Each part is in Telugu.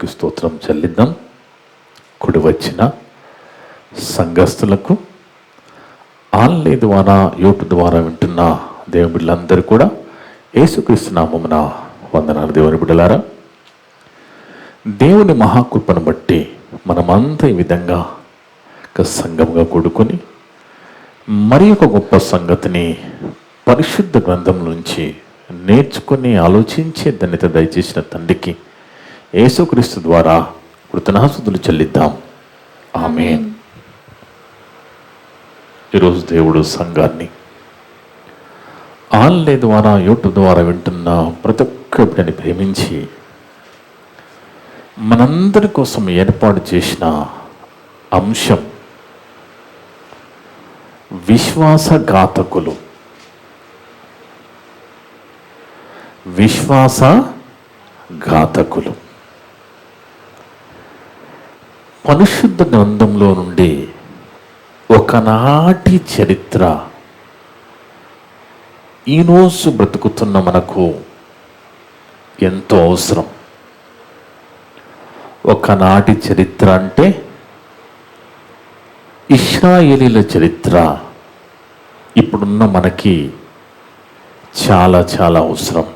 దేవునికి స్తోత్రం చెల్లిద్దాం. కుడి వచ్చిన సంఘస్థులకు, ఆన్లైన్ ద్వారా యూట్యూబ్ ద్వారా వింటున్న దేవుని బిడ్డలందరూ కూడా యేసుక్రీస్తు నామమున వందనాలు. దేవుని బిడ్డలారా, దేవుని మహాకృపను బట్టి మనమంతా ఈ విధంగా ఒక సంఘంగా కూడుకొని మరి ఒక గొప్ప సంగతిని పరిశుద్ధ గ్రంథం నుంచి నేర్చుకుని ఆలోచించే ధన్యత దయచేసిన తండ్రికి యేసుక్రీస్తు ద్వారా కృతజ్ఞతాస్తుతులు చెల్లిద్దాం. ఆమేన్. ఈరోజు దేవుడు సంఘాన్ని ఆన్లైన్ ద్వారా యూట్యూబ్ ద్వారా వింటున్న ప్రతి ఒక్క బిడ్డని ప్రేమించి మనందరి కోసం ఏర్పాటు చేసిన అంశం విశ్వాసఘాతకులు. విశ్వాసఘాతకులు. పరిశుద్ధ గ్రంథంలో నుండి ఒకనాటి చరిత్ర ఈరోజు బ్రతుకుతున్న మనకు ఎంతో అవసరం. ఒకనాటి చరిత్ర అంటే ఇశ్రాయేలీల చరిత్ర ఇప్పుడున్న మనకి చాలా చాలా అవసరం.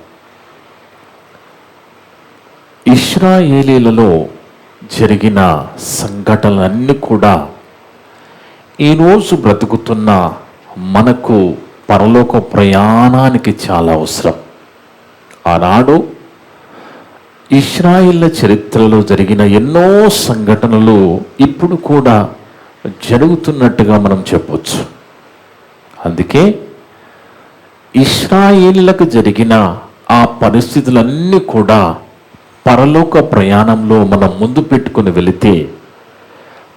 ఇశ్రాయేలీలలో జరిగిన సంఘటనలన్నీ కూడా ఈరోజు బ్రతుకుతున్న మనకు పరలోక ప్రయాణానికి చాలా అవసరం. ఆనాడు ఇశ్రాయేళ్ల చరిత్రలో జరిగిన ఎన్నో సంఘటనలు ఇప్పుడు కూడా జరుగుతున్నట్టుగా మనం చెప్పొచ్చు. అందుకే ఇశ్రాయేలీలకు జరిగిన ఆ పరిస్థితులన్నీ కూడా పరలోక ప్రయాణంలో మనం ముందు పెట్టుకుని వెళితే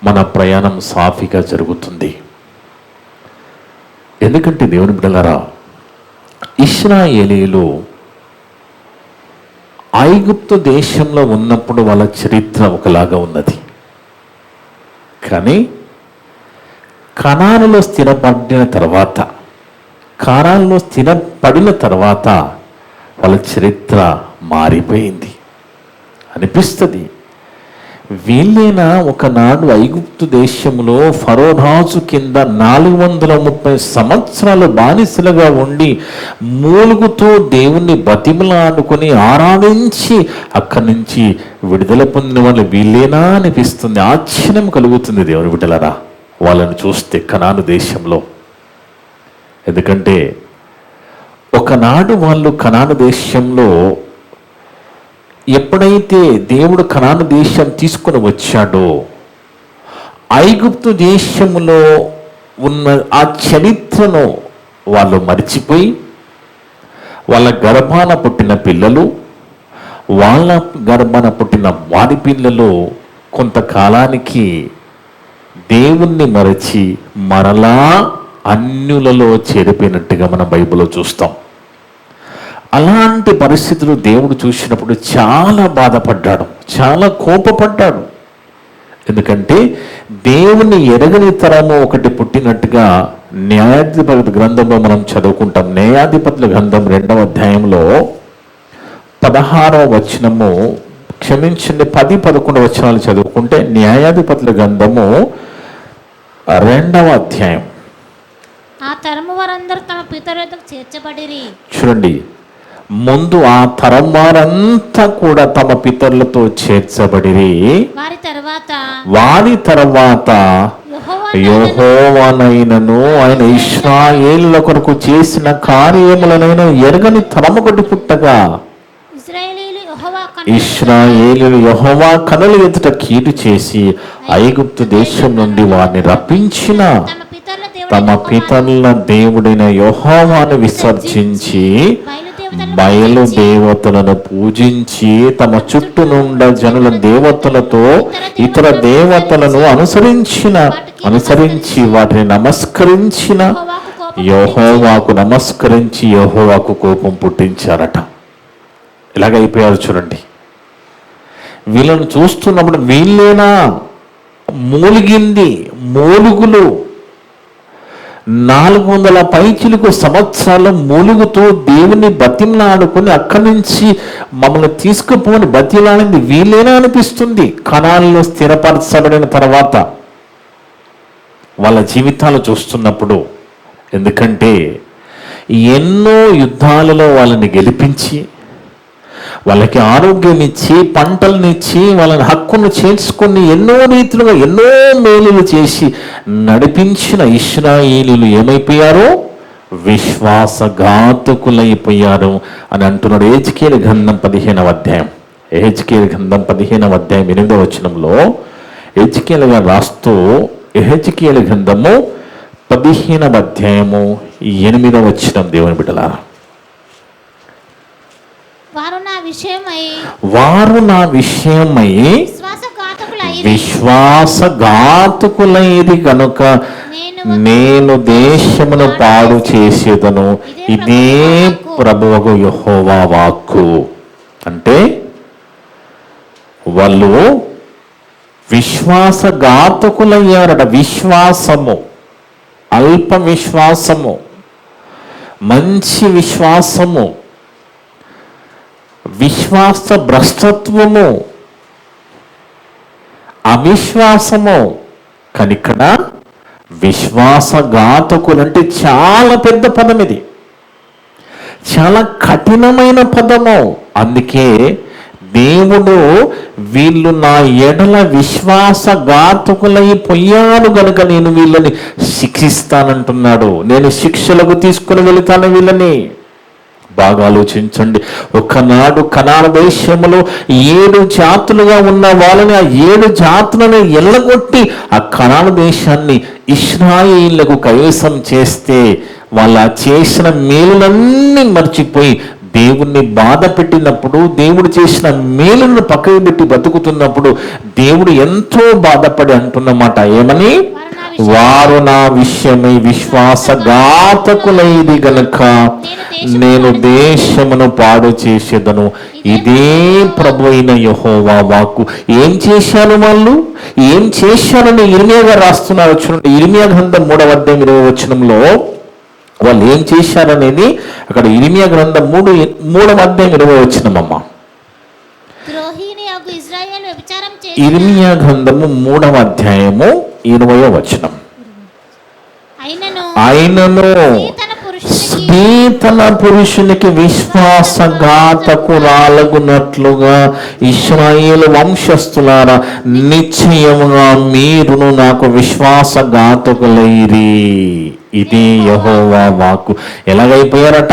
మన ప్రయాణం సాఫీగా జరుగుతుంది. ఎందుకంటే దేవుని బిడ్డలారా, ఇశ్రాయేలీలు ఐగుప్తు దేశంలో ఉన్నప్పుడు వాళ్ళ చరిత్ర ఒకలాగా ఉన్నది. కానీ కనానులో స్థిరపడిన తర్వాత వాళ్ళ చరిత్ర మారిపోయింది అనిపిస్తుంది. వీళ్ళైనా ఒకనాడు ఐగుప్తు దేశంలో ఫరో రాజు కింద 430 సంవత్సరాలు బానిసలుగా ఉండి మూలుగుతూ దేవుణ్ణి బతిమలాడుకొని ఆరాధించి అక్కడి నుంచి విడుదల పొందిన వాళ్ళు వీళ్ళేనా అనిపిస్తుంది. ఆశ్చర్యం కలుగుతుంది దేవుని బిడ్డలారా వాళ్ళని చూస్తే కనాను దేశంలో. ఎందుకంటే ఒకనాడు వాళ్ళు కనాను దేశంలో ఎప్పుడైతే దేవుడు కనాను దేశం తీసుకొని వచ్చాడో ఐగుప్తు దేశంలో ఉన్న ఆ చరిత్రను వాళ్ళు మరిచిపోయి వాళ్ళ గర్భాన పుట్టిన పిల్లలు, వాళ్ళ గర్భాన పుట్టిన వారి పిల్లలు కొంతకాలానికి దేవుణ్ణి మరచి మరలా అన్యులలో చేరిపోయినట్టుగా మనం బైబిల్లో చూస్తాం. అలాంటి పరిస్థితులు దేవుడు చూసినప్పుడు చాలా బాధపడ్డాడు, చాలా కోపపడ్డాడు. ఎందుకంటే దేవుని ఎరగని తరము ఒకటి పుట్టినట్టుగా న్యాయాధిపతుల గ్రంథంలో మనం చదువుకుంటాం. న్యాయాధిపతుల గ్రంథం 2వ అధ్యాయంలో 16వ వచనము, క్షమించండి 10-11 వచనాలు చదువుకుంటే న్యాయాధిపతుల గ్రంథము 2వ అధ్యాయం. ఆ తరము వారందరూ తమ పితరులకు చేర్చబడిరి. చూడండి, ముందు ఆ తరం వారంతా కూడా తమ పితరులతో చేర్చబడిరి. వారి తర్వాత యెహోవానైనను ఆయన ఇశ్రాయేలుల కొరకు చేసిన కార్యములనైనా ఎరగని తరము ఒకటి పుట్టగా ఇశ్రాయేలీయులు యెహోవా కనుల ఎదుట కీడు చేసి ఐగుప్తు దేశం నుండి వారిని రప్పించిన తమ పితరుల దేవుడైన యెహోవాను విసర్జించి బయలు దేవతలను పూజించి తమ చుట్టూ నుండి జనుల దేవతలతో ఇతర దేవతలను అనుసరించి వాటిని నమస్కరించిన యెహోవాకు నమస్కరించి యెహోవాకు కోపం పుట్టించారట. ఇలాగైపోయారు చూడండి. వీళ్ళను చూస్తున్నప్పుడు వీళ్ళేనా మూలుగులు 400 పైచిలకు సంవత్సరాలు మూలుగుతూ దేవుని బతిమలాడుకుని అక్కడి నుంచి మమ్మల్ని తీసుకుపోని బతిలాడింది వీళ్ళేనా అనిపిస్తుంది. కణాల్లో స్థిరపరచబడిన తర్వాత వాళ్ళ జీవితాలు చూస్తున్నప్పుడు, ఎందుకంటే ఎన్నో యుద్ధాలలో వాళ్ళని గెలిపించి, వాళ్ళకి ఆరోగ్యం ఇచ్చి, పంటలనిచ్చి, వాళ్ళని హక్కును చేర్చుకొని ఎన్నో రీతిలుగా ఎన్నో మేలులు చేసి నడిపించిన ఇశ్రాయేలీయులు ఏమైపోయారో విశ్వాసఘాతకులైపోయారు అని అంటున్నాడు. ఎహెజ్కేలు గ్రంథం 15వ అధ్యాయం, ఎహెజ్కేలు గ్రంథం 15వ అధ్యాయం 8వ వచనంలో ఎహెజ్కేలు గారు రాస్తూ, ఎహెజ్కేలు గ్రంథము 15వ అధ్యాయము 8వ వచనం, దేవుని బిడ్డలారా, వారు నా విషయమై విశ్వాసఘాతకులైరి కనుక నేను దేశమును పాడు చేసేదను, ఇదే ప్రభువగు యెహోవా వాక్కు. అంటే వాళ్ళు విశ్వాసఘాతకులయ్యారట. విశ్వాసము, అల్ప విశ్వాసము, మంచి విశ్వాసము, విశ్వాస భ్రష్టత్వము, అవిశ్వాసము. కానీ ఇక్కడ విశ్వాసఘాతకులు అంటే చాలా పెద్ద పదం, ఇది చాలా కఠినమైన పదము. అందుకే దేవుడు వీళ్ళు నా ఎడల విశ్వాసఘాతకులైపోయారు గనుక నేను వీళ్ళని శిక్షిస్తానంటున్నాడు. నేను శిక్షలకు తీసుకుని వెళుతాను వీళ్ళని. బాగా ఆలోచించండి. ఒకనాడు కనాన దేశంలో 7 జాతులుగా ఉన్న వాళ్ళని, ఆ 7 జాతులను ఎల్లగొట్టి ఆ కనాన దేశాన్ని ఇశ్రాయేలులకు కైవసం చేస్తే, వాళ్ళ చేసిన మేలులన్నీ మర్చిపోయి దేవుణ్ణి బాధ పెట్టినప్పుడు, దేవుడు చేసిన మేలులను పక్కకు పెట్టి బతుకుతున్నప్పుడు దేవుడు ఎంతో బాధపడి అంటున్నమాట. ఏమని? వారు నా విషయమై విశ్వాసఘాతకులైది గనుక నేను దేశమును పాడు చేసేదను, ఇదే ప్రభు అయిన యెహోవా వాక్కు. ఏం చేశాను వాళ్ళు? ఏం చేశానని ఇర్మియా గారు రాస్తున్నారు. చూడండి, ఇర్మియా గ్రంథం 3వ అధ్యాయం 20వ వచనంలో వాళ్ళు ఏం చేశారనేది అక్కడ ఇర్మియా గ్రంథం 3వ అధ్యాయం 20వ వచనమమ్మ. ఇర్మియా గ్రంథము 3వ అధ్యాయము 20వ వచనం. అయినను స్త్రీ తన పురుషునికి విశ్వాసఘాతకురాలగునట్లుగా ఇశ్రాయేలు వంశస్థులారా, నిశ్చయముగా మీరును నాకు విశ్వాసఘాతకులైరి, ఇది యెహోవా వాక్కు. ఎలాగైపోయారట?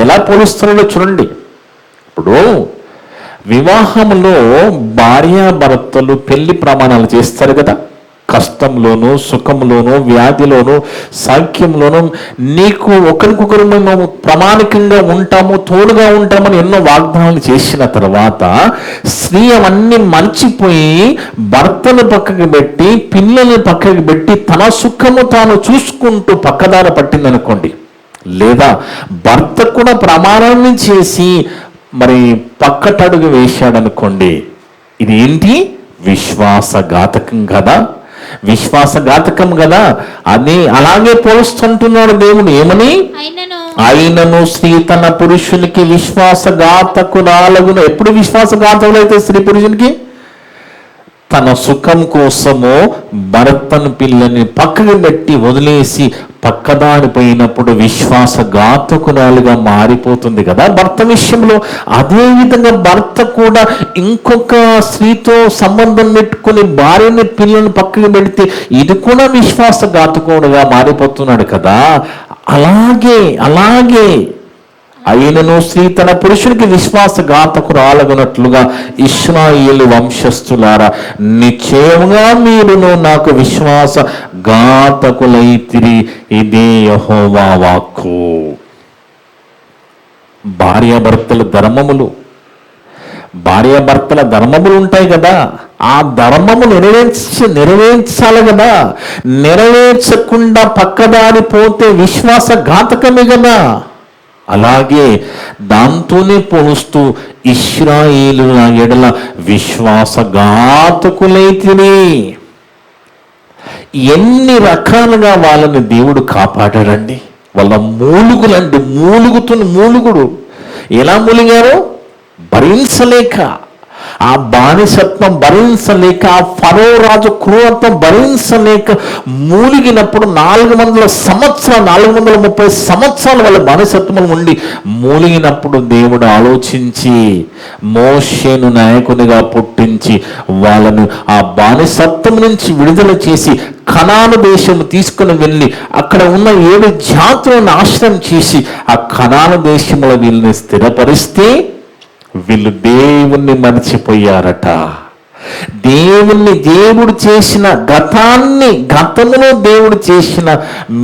ఎలా పోలుస్తున్నాడో చూడండి. ఇప్పుడు వివాహంలో భార్యాభర్తలు పెళ్లి ప్రమాణాలు చేస్తారు కదా. కష్టంలోను, సుఖంలోను, వ్యాధిలోను, సౌఖ్యంలోను నీకు ఒకరికొకరు మేము ప్రామాణికంగా ఉంటాము, తోడుగా ఉంటామని ఎన్నో వాగ్దానాలు చేసిన తర్వాత స్త్రీ అవన్నీ మర్చిపోయి భర్తను పక్కకి పెట్టి, పిల్లల్ని పక్కకి పెట్టి తన సుఖము తాను చూసుకుంటూ పక్కదార పట్టిందనుకోండి, లేదా భర్త కూడా ప్రమాణాన్ని చేసి మరి పక్కటడుగు వేశాడనుకోండి, ఇది ఏంటి? విశ్వాసఘాతకం కదా, విశ్వాసఘాతకం కదా. అది అలాగే పోలుస్తుంటున్నాడు దేవుడు. ఏమని? అయినను స్త్రీ తన పురుషునికి విశ్వాసఘాతకురాలగున. ఎప్పుడు విశ్వాసఘాతకులైతే స్త్రీ పురుషునికి? తన సుఖం కోసము భర్తను పిల్లని పక్కకు పెట్టి వదిలేసి పక్కదారిపోయినప్పుడు విశ్వాసఘాతకురాలుగా మారిపోతుంది కదా భర్త విషయంలో. అదే విధంగా భర్త కూడా ఇంకొక స్త్రీతో సంబంధం పెట్టుకుని భార్యని పిల్లల్ని పక్కకు పెడితే ఇది కూడా విశ్వాసఘాతకుడుగా మారిపోతున్నాడు కదా. అలాగే అయినను స్త్రీ తన పురుషునికి విశ్వాసఘాతకురాలగునట్లుగా ఇశ్రాయేలు వంశస్థులారా, నిశ్చయముగా మీరును నాకు విశ్వాసఘాతకులైతిరి, ఇదే యెహోవా వాక్కు. భార్యాభర్తల ధర్మములు ఉంటాయి కదా. ఆ ధర్మము నెరవేర్చాలి కదా. నెరవేర్చకుండా పక్కదారిపోతే విశ్వాసఘాతకమే కదా. అలాగే దాంతోనే పోలుస్తూ ఇశ్రాయేలుల ఎడల విశ్వాసఘాతకులైతిరి. ఎన్ని రకాలుగా వాళ్ళని దేవుడు కాపాడాడండి. వాళ్ళ మూలుగులండి, మూలుగుడు ఎలా మూలిగారు? భరించలేక, ఆ బానిసత్వం భరించలేక, ఆ ఫరో రాజు క్రూరత్వం భరించలేక మూలిగినప్పుడు 430 సంవత్సరాలు వాళ్ళ బానిసత్వం ఉండి మూలిగినప్పుడు దేవుడు ఆలోచించి మోషేను నాయకునిగా పుట్టించి వాళ్ళను ఆ బానిసత్వం నుంచి విడుదల చేసి కనాను దేశం తీసుకుని వెళ్ళి అక్కడ ఉన్న 7 జాతులను నాశనం చేసి ఆ కనాను దేశంలో వీళ్ళని స్థిరపరిస్తే వీళ్ళు దేవుణ్ణి మర్చిపోయారట. దేవుడు చేసిన గతంలో దేవుడు చేసిన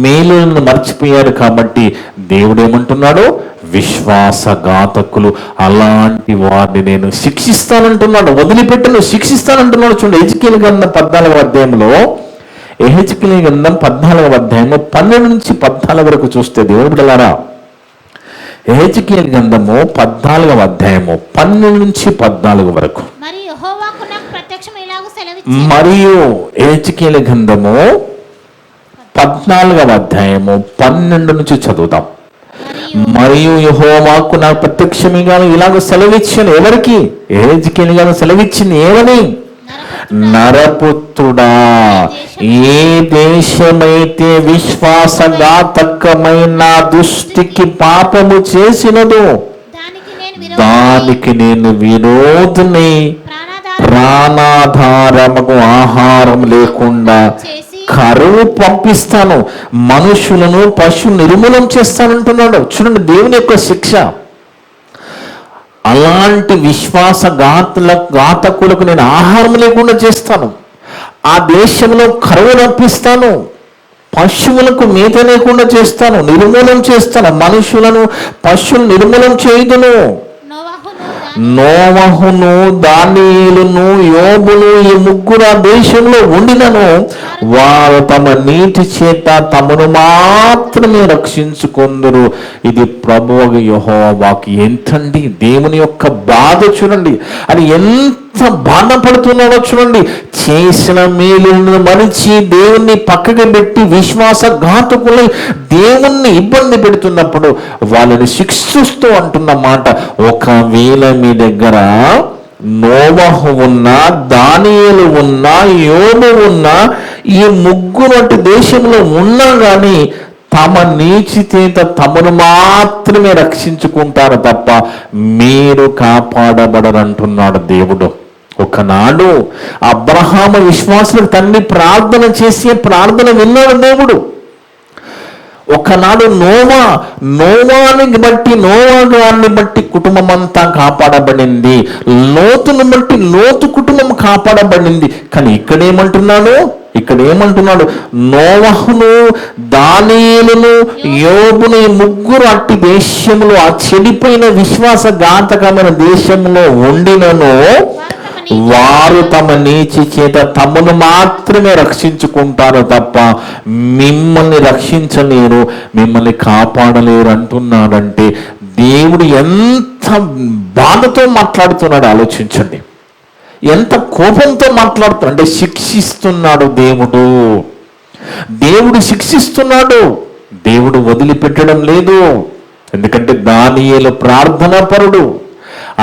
మేలులను మర్చిపోయారు. కాబట్టి దేవుడు ఏమంటున్నాడు? విశ్వాసఘాతకులు అలాంటి వారిని నేను శిక్షిస్తానంటున్నాడు, వదిలిపెట్టను, శిక్షిస్తానంటున్నాడు. చూడండి, యెహెజ్కేలు గ్రంథం 14వ అధ్యాయంలో, యెహెజ్కేలు గ్రంథం 14వ అధ్యాయంలో 12 నుంచి 14 వరకు చూస్తే, దేవుడు బిడ్డలారా, యెహెజ్కేలు గ్రంథము 14వ అధ్యాయము 12 నుంచి 14 వరకు, మరియు యెహెజ్కేలు గ్రంథము 14వ అధ్యాయము 12 నుంచి చదువుతాం. మరియు యెహోవాకు నాకు ప్రత్యక్షంగా ఇలాగ సెలవిచ్చాను. ఎవరికి? యెహెజ్కేలు గారు సెలవిచ్చింది ఏమని? నరపుత్రుడా, ఏ దేశమైతే విశ్వాసఘాతకమైన దృష్టికి పాపము చేసినదో దానికి నేను విరోధిని, ప్రాణాధారముకు ఆహారం లేకుండా కరువు పంపిస్తాను, మనుషులను పశువులు నిర్మూలం చేస్తానంటున్నాడు. చూడండి, దేవుని యొక్క శిక్ష. అలాంటి విశ్వాసఘాతకులకు నేను ఆహారం లేకుండా చేస్తాను, ఆ దేశంలో కరువు రప్పిస్తాను, పశువులకు మేత లేకుండా చేస్తాను, నిర్మూలం చేస్తాను, మనుషులను పశువులు నిర్మూలం చేయుదును. నోవహును, దానియేలును, యోబును ఈ 3 ఆ దేశంలో ఉండినను వారు తమ నీటి చేత తమను మాత్రమే రక్షించుకొందురు. ఇది ప్రభువు యెహోవా వాక్కు. ఎంతండి దేవుని యొక్క బాధ చూడండి, అని ఎంత బాధపడుతున్నాడో చూడండి. చేసిన మేలులను మరిచి దేవుణ్ణి పక్కకి పెట్టి విశ్వాసఘాతకులై దేవుణ్ణి ఇబ్బంది పెడుతున్నప్పుడు వాళ్ళని శిక్షిస్తూ అంటున్న మాట, ఒకవేళ మీ దగ్గర నోవహు ఉన్నా, దానియేలు ఉన్నా, యోబు ఉన్నా, ఈ 3 దేశంలో ఉన్నా కానీ తమ నీచి చేత తమను మాత్రమే రక్షించుకుంటారు తప్ప మీరు కాపాడబడరంటున్నాడు దేవుడు. ఒకనాడు అబ్రహాము విశ్వాసులకు తండ్రి ప్రార్థన చేసే ప్రార్థన విన్నాడు దేవుడు. ఒకనాడు నోవాని బట్టి, నోవా గారిని బట్టి కుటుంబం అంతా కాపాడబడింది, లోతును బట్టి లోతు కుటుంబం కాపాడబడింది. కానీ ఇక్కడేమంటున్నాడు? నోవహును, దానియేలును, యోబును 3 అట్టి దేశంలో, ఆ చెడిపోయిన విశ్వాసఘాతకమైన దేశంలో ఉండినను వారు తమ నీచి చేత తమను మాత్రమే రక్షించుకుంటారు తప్ప మిమ్మల్ని రక్షించలేరు, మిమ్మల్ని కాపాడలేరు అంటున్నాడంటే దేవుడు ఎంత బాధతో మాట్లాడుతున్నాడు ఆలోచించండి. ఎంత కోపంతో మాట్లాడుతున్నాడు అంటే, శిక్షిస్తున్నాడు దేవుడు శిక్షిస్తున్నాడు. దేవుడు వదిలిపెట్టడం లేదు. ఎందుకంటే దానియేలు ప్రార్థనాపరుడు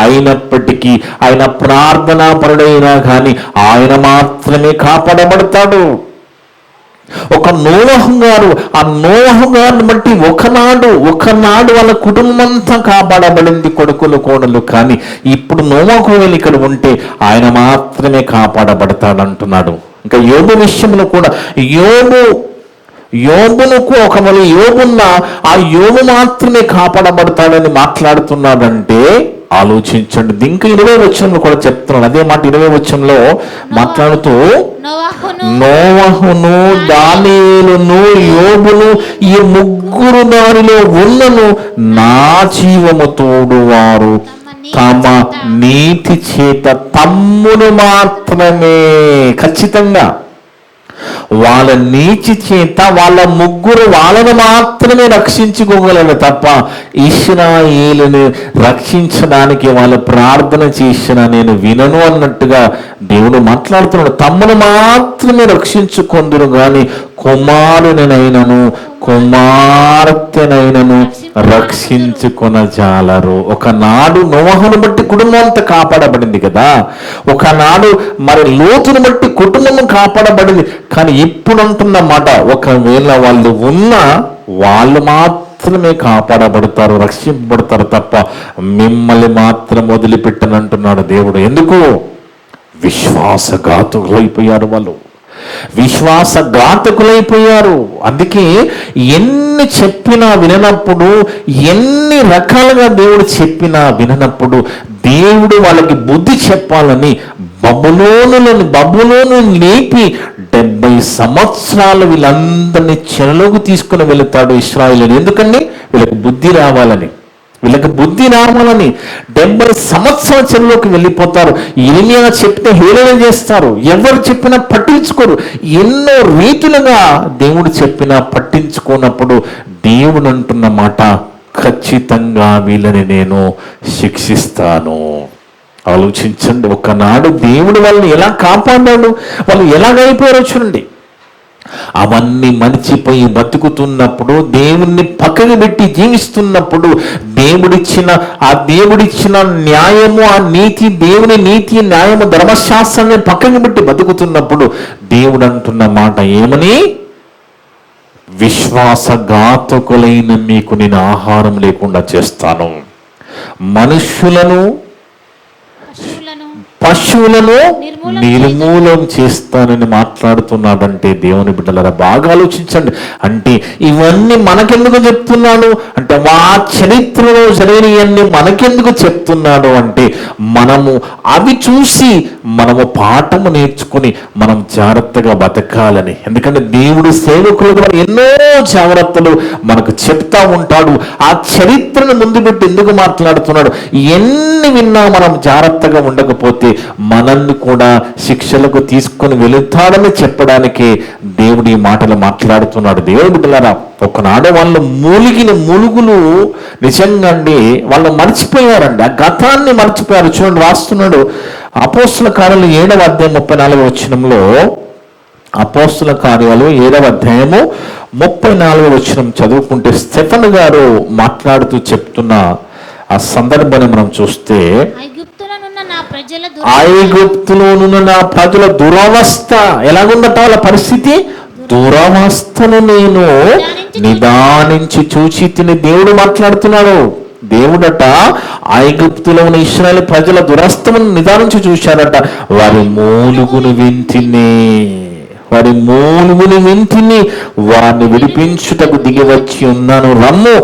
అయినప్పటికీ, ఆయన ప్రార్థనాపరుడైనా కానీ ఆయన మాత్రమే కాపాడబడతాడు. ఒక నోవహు గారు, ఆ నోవహు గారిని బట్టి ఒకనాడు వాళ్ళ కుటుంబం అంతా కాపాడబడింది, కొడుకులు కోడలు. కానీ ఇప్పుడు నోవహు ఇక్కడ ఉంటే ఆయన మాత్రమే కాపాడబడతాడు అంటున్నాడు. ఇంకా యోబు విషయంలో కూడా, యోబునకు ఒకవేళ యోబున్న ఆ యోబు మాత్రమే కాపాడబడతాడని మాట్లాడుతున్నాడంటే ఆలోచించండి. ఇంకా 20వ వచనంలో కూడా చెప్తున్నాడు అదే మాట. 20వ వచనంలో మాట్లాడుతూ, నోవహును, దానియేలును, యోబును ఈ 3 దానిలో ఉన్నను నా జీవము తోడు వారు తమ నీతి చేత తమ్మును మాత్రమే, ఖచ్చితంగా వాళ్ళ నీతి చేత వాళ్ళ ముగ్గురు వాళ్ళను మాత్రమే రక్షించుకోగలరు తప్ప ఇశ్రాయేలుని రక్షించడానికి వాళ్ళు ప్రార్థన చేసిన నేను వినను అన్నట్టుగా దేవుడు మాట్లాడుతున్నాడు. తమ్మును మాత్రమే రక్షించుకొందురు గాని కుమారునినైనను కుమార్తెనైనను రక్షించుకొనజాలరు. ఒకనాడు నోవహును బట్టి కుటుంబం అంతా కాపాడబడింది కదా, ఒకనాడు మరి లోతును బట్టి కుటుంబం కాపాడబడింది. కానీ ఇప్పుడు అంటున్న మాట, ఒకవేళ వాళ్ళు ఉన్నా వాళ్ళు మాత్రమే కాపాడబడతారు, రక్షింపబడతారు తప్ప మిమ్మల్ని మాత్రం వదిలిపెట్టనంటున్నాడు దేవుడు. ఎందుకు? విశ్వాసఘాతుకులైపోయారు వాళ్ళు, విశ్వాసఘాతకులైపోయారు. అందుకే ఎన్ని చెప్పినా విననప్పుడు, ఎన్ని రకాలుగా దేవుడు చెప్పినా విననప్పుడు దేవుడు వాళ్ళకి బుద్ధి చెప్పాలని బబులోను లేపి 70 సంవత్సరాలు వీళ్ళందరినీ చెరలోకి తీసుకుని వెళుతాడు ఇశ్రాయేలుని. ఎందుకండి? వీళ్ళకి బుద్ధి రావాలని, వీళ్ళకి బుద్ధి రావాలని 70 సంవత్సరాల చెరలోకి వెళ్ళిపోతారు. ఇర్మియా చెప్తే హేళన చేస్తారు, ఎవరు చెప్పినా పట్టించుకోరు. ఎన్నో రీతులుగా దేవుడు చెప్పినా పట్టించుకోనప్పుడు దేవుడు అంటున్న మాట, ఖచ్చితంగా వీళ్ళని నేను శిక్షిస్తాను. ఆలోచించండి, ఒకనాడు దేవుడు వాళ్ళని ఎలా కాపాడాడు, వాళ్ళు ఎలాగైపోయారో చూడండి. అవన్నీ మర్చిపోయి బతుకుతున్నప్పుడు, దేవుణ్ణి పక్కన పెట్టి జీవిస్తున్నప్పుడు, దేవుడిచ్చిన న్యాయము, ఆ నీతి, దేవుని నీతి న్యాయము ధర్మశాస్త్రాన్ని పక్కన పెట్టి బతుకుతున్నప్పుడు దేవుడు అంటున్న మాట ఏమని? విశ్వాసఘాతకులైన మీకు నేను ఆహారం లేకుండా చేస్తాను, మనుష్యులను పశువులను నిర్మూలం చేస్తానని మాట్లాడుతున్నాడంటే దేవుని బిడ్డలారా బాగా ఆలోచించండి. అంటే ఇవన్నీ మనకెందుకు చెప్తున్నాడు అంటే, మా చరిత్రలో జరిగినవన్నీ మనకెందుకు చెప్తున్నాడు అంటే, మనము అవి చూసి మనము పాఠము నేర్చుకుని మనం జాగ్రత్తగా బతకాలని. ఎందుకంటే దేవుడు సేవకుల ద్వారా ఎన్నో జాగ్రత్తలు మనకు చెప్తా ఉంటాడు. ఆ చరిత్రను ముందు పెట్టి ఎందుకు మాట్లాడుతున్నాడు? ఎన్ని విన్నా మనం జాగ్రత్తగా ఉండకపోతే మనల్ని కూడా శిక్షలకు తీసుకొని వెళుతాడని చెప్పడానికి దేవుడు ఈ మాటలు మాట్లాడుతున్నాడు. దేవుడు బిడ్డలారా, ఒకనాడు వాళ్ళు ములుగులు నిజంగా అండి, వాళ్ళు మర్చిపోయారండి, ఆ గతాన్ని మర్చిపోయారు. చూడండి, రాస్తున్నాడు అపోస్తుల కార్యాలు 7వ అధ్యాయం 34వ వచనంలో. అపోస్తుల కార్యాలు 7వ అధ్యాయము 34వ వచనం చదువుకుంటే స్టెఫెన్ గారు మాట్లాడుతూ చెప్తున్న ఆ సందర్భాన్ని మనం చూస్తే, ఐగుప్తులోనున్న నా ప్రజల దురవస్థ ఎలాగుందట, వాళ్ళ పరిస్థితి దురవస్థను నేను నిదానించి చూచి తిని. దేవుడు మాట్లాడుతున్నాడు. దేవుడట ఐగుప్తులో ఉన్న ఇశ్రాయేలు ప్రజల దురవస్థను నిదానించి చూశాడట. వారి మూలుగును వింటిని వారిని విడిపించుటకు దిగి వచ్చి ఉన్నాను. రమ్ము,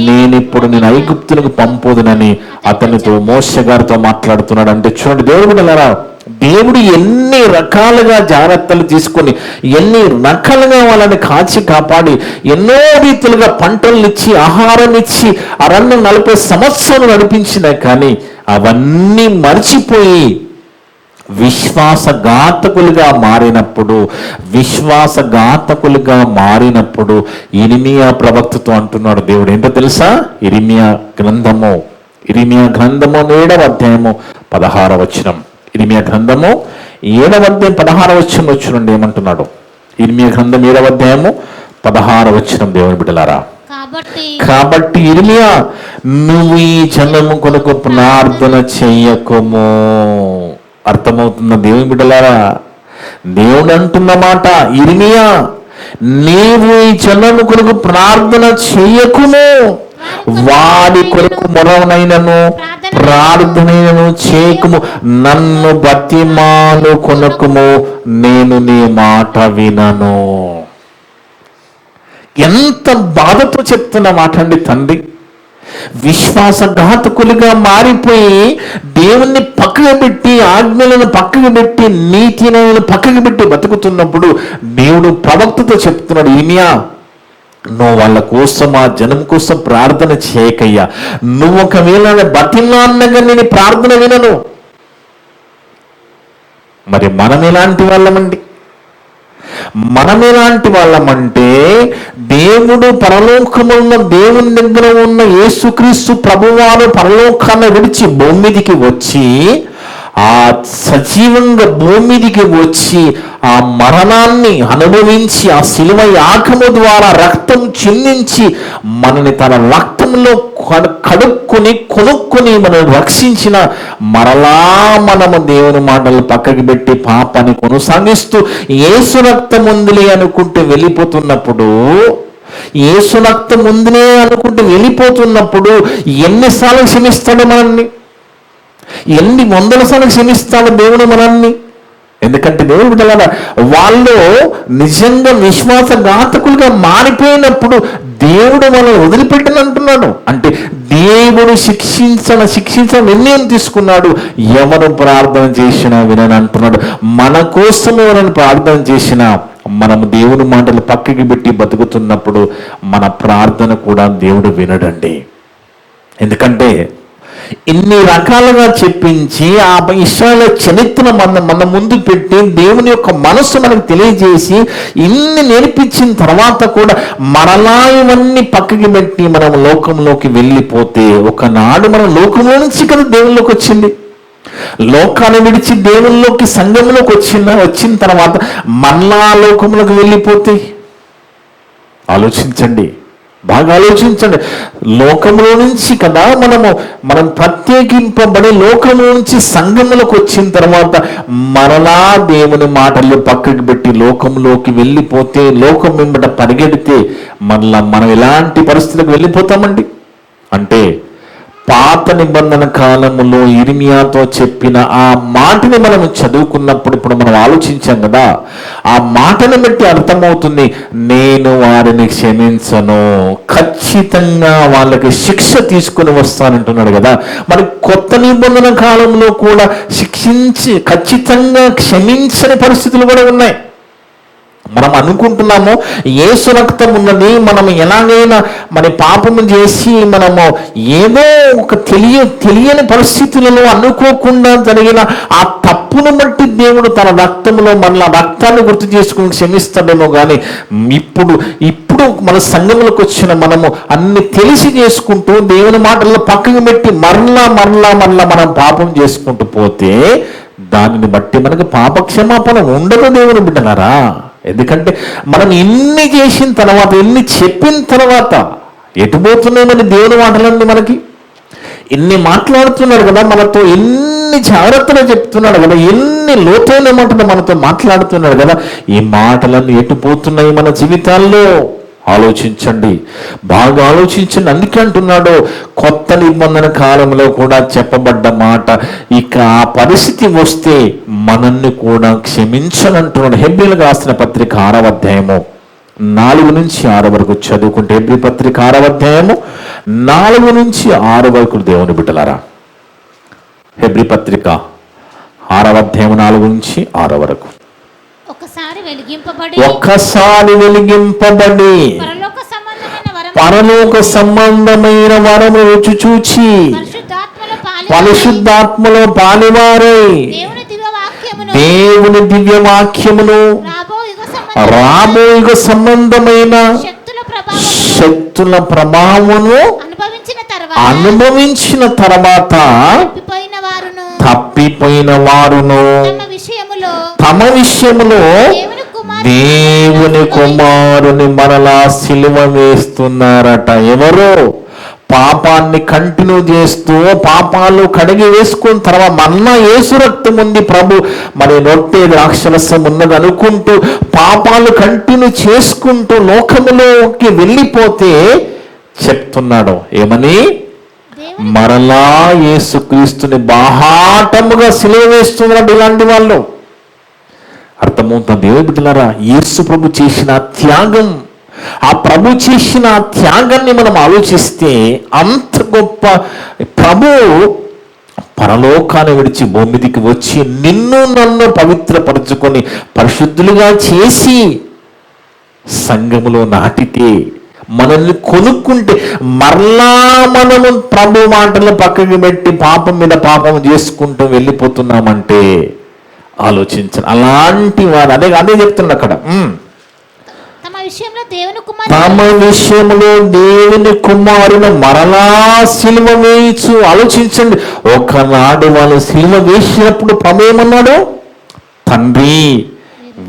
నేనిప్పుడు నేను ఐగుప్తులకు పంపుదునని అతనితో మోషే గారితో మాట్లాడుతున్నాడు. అంటే చూడండి, దేవుడు ఎన్ని రకాలుగా జాగ్రత్తలు తీసుకొని, ఎన్ని రకాలుగా వాళ్ళని కాచి కాపాడి, ఎన్నో రీతులుగా పంటలు ఇచ్చి, ఆహారం ఇచ్చి, అరణ్య 40 సంవత్సరాలు నడిపించినా కానీ అవన్నీ మర్చిపోయి విశ్వాసఘాతకులుగా మారినప్పుడు ఇర్మియా ప్రవక్తతో అంటున్నాడు దేవుడు. ఏంటో తెలుసా? ఇర్మియా గ్రంథము 7వ అధ్యాయము 16వ వచనం. ఇర్మియా గ్రంథము 7వ అధ్యాయం 16వ వచనం చూడండి ఏమంటున్నాడు. ఇర్మియా గ్రంథం 7వ అధ్యాయము 16వ వచనం. దేవుని బిడ్డలారా, కాబట్టి ఇర్మియా, నువ్వు ఈ జనము కొరకు ప్రార్థన చెయ్యకుము. అర్థమవుతున్న దేవుని బిడ్డలారా, దేవుడు అంటున్న మాట, ఇర్మియా, నీవు ఈ జనము కొరకు ప్రార్థన చెయ్యకుము, వాడి కొరకు మొరనైనను ప్రార్థనైనను చేయకుము, నన్ను బతిమాలు కొనకుము, నేను నీ మాట వినను. ఎంత బాధతో చెప్తున్న మాట అండి తండ్రి. విశ్వాసఘాతకులుగా మారిపోయి దేవుణ్ణి పక్కకు పెట్టి, ఆజ్ఞలను పక్కకు పెట్టి, నీతిని పక్కకు పెట్టి బతుకుతున్నప్పుడు దేవుడు ప్రవక్తతో చెప్తున్నాడు, ఇర్మియా, నువ్వు వాళ్ళ కోసం, ఆ జనం కోసం ప్రార్థన చేయకయ్యా. నువ్వు ఒకవేళ బతిమాలనగా నేను ప్రార్థన వినను. మరి మనం ఎలాంటి వాళ్ళమండి? మనం ఎలాంటి వాళ్ళమంటే దేవుడు పరలోకమున్న దేవుని దగ్గర ఉన్న యేసుక్రీస్తు ప్రభువారు పరలోకాన్ని విడిచి భూమి మీదికి వచ్చి ఆ సజీవంగా భూమి మీదికి వచ్చి ఆ మరణాన్ని అనుభవించి ఆ శిలువ యాగము ద్వారా రక్తం చిందించి మనని తన రక్తంలో కొనుక్కొని మనల్ని రక్షించిన మరలా మనము దేవుని మాటలు పక్కకి పెట్టి పాపాన్ని కొనసాగిస్తూ యేసు రక్తం ఉందిలే అనుకుంటూ వెళ్ళిపోతున్నప్పుడు యేసు రక్తం ఉందిలే అనుకుంటూ వెళ్ళిపోతున్నప్పుడు ఎన్నిసార్లు క్షమిస్తాడు మనల్ని? ఎన్ని వందల సార్లు క్షమిస్తాడు దేవుడు మనల్ని? ఎందుకంటే దేవుడు బిడ్డలారా వాళ్ళు నిజంగా విశ్వాసఘాతకులుగా మారిపోయినప్పుడు దేవుడు మనల్ని వదిలిపెట్టనంటున్నాడు. అంటే దేవుడు శిక్షించ నిర్ణయం తీసుకున్నాడు. ఎవరు ప్రార్థన చేసినా వినని అంటున్నాడు. మన కోసం ఎవరైనా ప్రార్థన చేసినా మనము దేవుని మాటలు పక్కకి పెట్టి బతుకుతున్నప్పుడు మన ప్రార్థన కూడా దేవుడు వినడండి. ఎందుకంటే ఇన్ని రకాలుగా చెప్పించి ఆ ఇస్రాయేలు చరిత్ర మన ముందు పెట్టి దేవుని యొక్క మనస్సు మనకు తెలియజేసి ఇన్ని నేర్పించిన తర్వాత కూడా మరలా ఇవన్నీ పక్కకి పెట్టి మనం లోకంలోకి వెళ్ళిపోతే ఒకనాడు మనం లోకంలో నుంచి కదా దేవుల్లోకి వచ్చింది. లోకాన్ని విడిచి దేవుల్లోకి సంఘంలోకి వచ్చిన తర్వాత మరలా లోకంలోకి వెళ్ళిపోతే ఆలోచించండి, బాగా ఆలోచించండి. లోకంలో నుంచి కదా మనం ప్రత్యేకింపబడి లోకంలో నుంచి సంఘంలోకి వచ్చిన తర్వాత మరలా దేవుని మాటలు పక్కకి పెట్టి లోకంలోకి వెళ్ళిపోతే లోకం వెంబట పరిగెడితే మరలా మనం ఎలాంటి పరిస్థితులకు వెళ్ళిపోతామండి? అంటే పాత నిబంధన కాలములో ఇర్మియాతో చెప్పిన ఆ మాటని మనం చదువుకున్నప్పుడు ఇప్పుడు మనం ఆలోచించాం కదా, ఆ మాటను బట్టి అర్థమవుతుంది నేను వారిని క్షమించను, ఖచ్చితంగా వాళ్ళకి శిక్ష తీసుకుని వస్తానంటున్నాడు కదా. మరి కొత్త నిబంధన కాలంలో కూడా ఖచ్చితంగా క్షమించని పరిస్థితులు కూడా ఉన్నాయి. మనం అనుకుంటున్నాము యేసు రక్తం ఉన్నది, మనం ఎలాగైనా మన పాపము చేసి మనము ఏదో ఒక తెలియని పరిస్థితులలో అనుకోకుండా జరిగిన ఆ తప్పును బట్టి దేవుడు తన రక్తంలో మన రక్తాన్ని గుర్తు చేసుకుని క్షమిస్తాడేమో. కానీ ఇప్పుడు మన సంఘంలోకి వచ్చిన మనము అన్ని తెలిసి చేసుకుంటూ దేవుని మాటల్లో పక్కకు పెట్టి మరలా మనం పాపం చేసుకుంటూ పోతే దానిని బట్టి మనకి పాప క్షమాపణ ఉండదు దేవుని బిడ్డలారా. ఎందుకంటే మనం ఇన్ని చేసిన తర్వాత ఇన్ని చెప్పిన తర్వాత ఎటుపోతున్నామని దేవుని మాటలన్నీ మనకి ఇన్ని మాట్లాడుతున్నాడు కదా, మనతో ఎన్ని జాగ్రత్తలు చెప్తున్నాడు కదా, ఎన్ని లోతైన మాటలు మనతో మాట్లాడుతున్నాడు కదా, ఈ మాటలన్నీ ఎటుపోతున్నాయి మన జీవితాల్లో? ఆలోచించండి, బాగా ఆలోచించండి. అందుకే అంటున్నాడు కొత్త నిబంధన కాలంలో కూడా చెప్పబడ్డ మాట ఇక ఆ పరిస్థితి వస్తే మనల్ని కూడా క్షమించనంటున్నాడు. హెబ్రీయులకు రాసిన పత్రిక 6వ అధ్యాయము 4 నుంచి 6 వరకు చదువుకుంటే, హెబ్రీ పత్రిక 6వ అధ్యాయము 4 నుంచి 6 వరకు దేవుని బిడ్డలారా, హెబ్రీ పత్రిక 6వ అధ్యాయం 4 నుంచి 6 వరకు. ఒక్కసారి వెలిగింపబడి పరలోక సంబంధమైన వరము రుచి చూచి పరిశుద్ధాత్మలో పాలివారై దేవుని దివ్య వాక్యమును రాబోయే సంబంధమైన శక్తుల ప్రభావమును అనుభవించిన తర్వాత తప్పిపోయిన వారును తమ విషయములో దేవుని కుమారుని మరలా సిలువ వేస్తున్నారట. ఎవరో పాపాన్ని కంటిన్యూ చేస్తూ పాపాలు కడిగి వేసుకున్న తర్వాత మన్నా యేసు రక్తం ఉంది ప్రభు మరి రొట్టె ద్రాక్షరసం ఉన్నది అనుకుంటూ పాపాలు కంటిన్యూ చేసుకుంటూ లోకములోకి వెళ్ళిపోతే చెప్తున్నాడు ఏమని? మరలా యేసుక్రీస్తుని బాహాటముగా సిలువ వేస్తున్నాడు. ఇలాంటి వాళ్ళు అర్థమవుతుంది దేవుని బిడ్డలారా. యేసు ప్రభు చేసిన త్యాగం, ఆ ప్రభు చేసిన త్యాగాన్ని మనం ఆలోచిస్తే అంత గొప్ప ప్రభు పరలోకాన్ని విడిచి భూమి మీదికి వచ్చి నిన్ను నన్ను పవిత్రపరచుకొని పరిశుద్ధులుగా చేసి సంఘములో నాటితే మనల్ని కొనుక్కుంటే మరలా మనము ప్రభు మాటలను పక్కకి పెట్టి పాపం మీద పాపం చేసుకుంటూ వెళ్ళిపోతున్నామంటే ఆలోచించండి. అలాంటి వారు అదే అదే చెప్తున్నా అక్కడ. తమ విషయంలో దేవుని తమ విషయంలో దేవుని కుమారుని మరలా సిలువ వేయచ్చు. ఆలోచించండి, ఒకనాడు వాళ్ళు సిలువ వేసినప్పుడు ప్రభు ఏమన్నాడు? తండ్రి,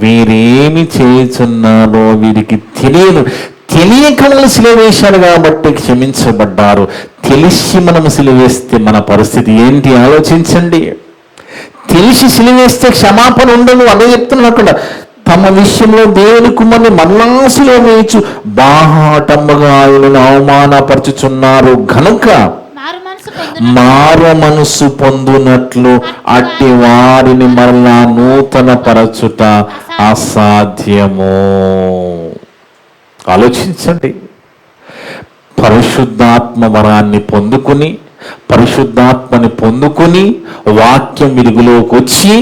వీరేమి చేయుచున్నారో వీరికి తెలియదు. తెలియక వాళ్ళు సిలువ వేశారు కాబట్టి క్షమించబడ్డారు. తెలిసి మనం సిలువ వేస్తే మన పరిస్థితి ఏంటి ఆలోచించండి. తెలిసి సిలువ వేస్తే క్షమాపణ ఉండదు. అదే చెప్తున్నాను అక్కడ. తమ విషయంలో దేవుని కుమారుని మరలా సిలువ వేయచ్చు, బాహాటముగా ఆయనను అవమానపరచుచున్నారు గనుక మారు మనసు పొందునట్లు అట్టి వారిని మరలా నూతన పరచుట అసాధ్యము. ఆలోచించండి. పరిశుద్ధాత్మ వరాన్ని పొందుకుని, పరిశుద్ధాత్మని పొందుకుని వాక్యం వెలుగులోకి వచ్చి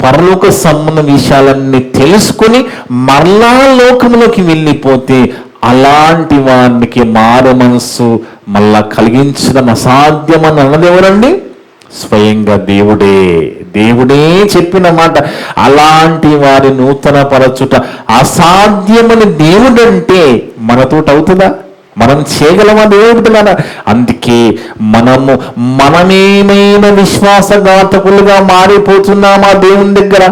పరలోక సంబంధ విషయాలన్నీ తెలుసుకుని మరలా లోకంలోకి వెళ్ళిపోతే అలాంటి వారికి మారు మనస్సు మళ్ళా కలిగించడం అసాధ్యమని అన్నది ఎవరండి? స్వయంగా దేవుడే చెప్పిన మాట. అలాంటి వారి నూతన పరచుట అసాధ్యమని దేవుడంటే మనతోటి అవుతుందా? మనం చేయగలమా దేవుడుతున్నారా? అందుకే మనమేమైనా విశ్వాసఘాతకులుగా మారిపోతున్నామా దేవుని దగ్గర?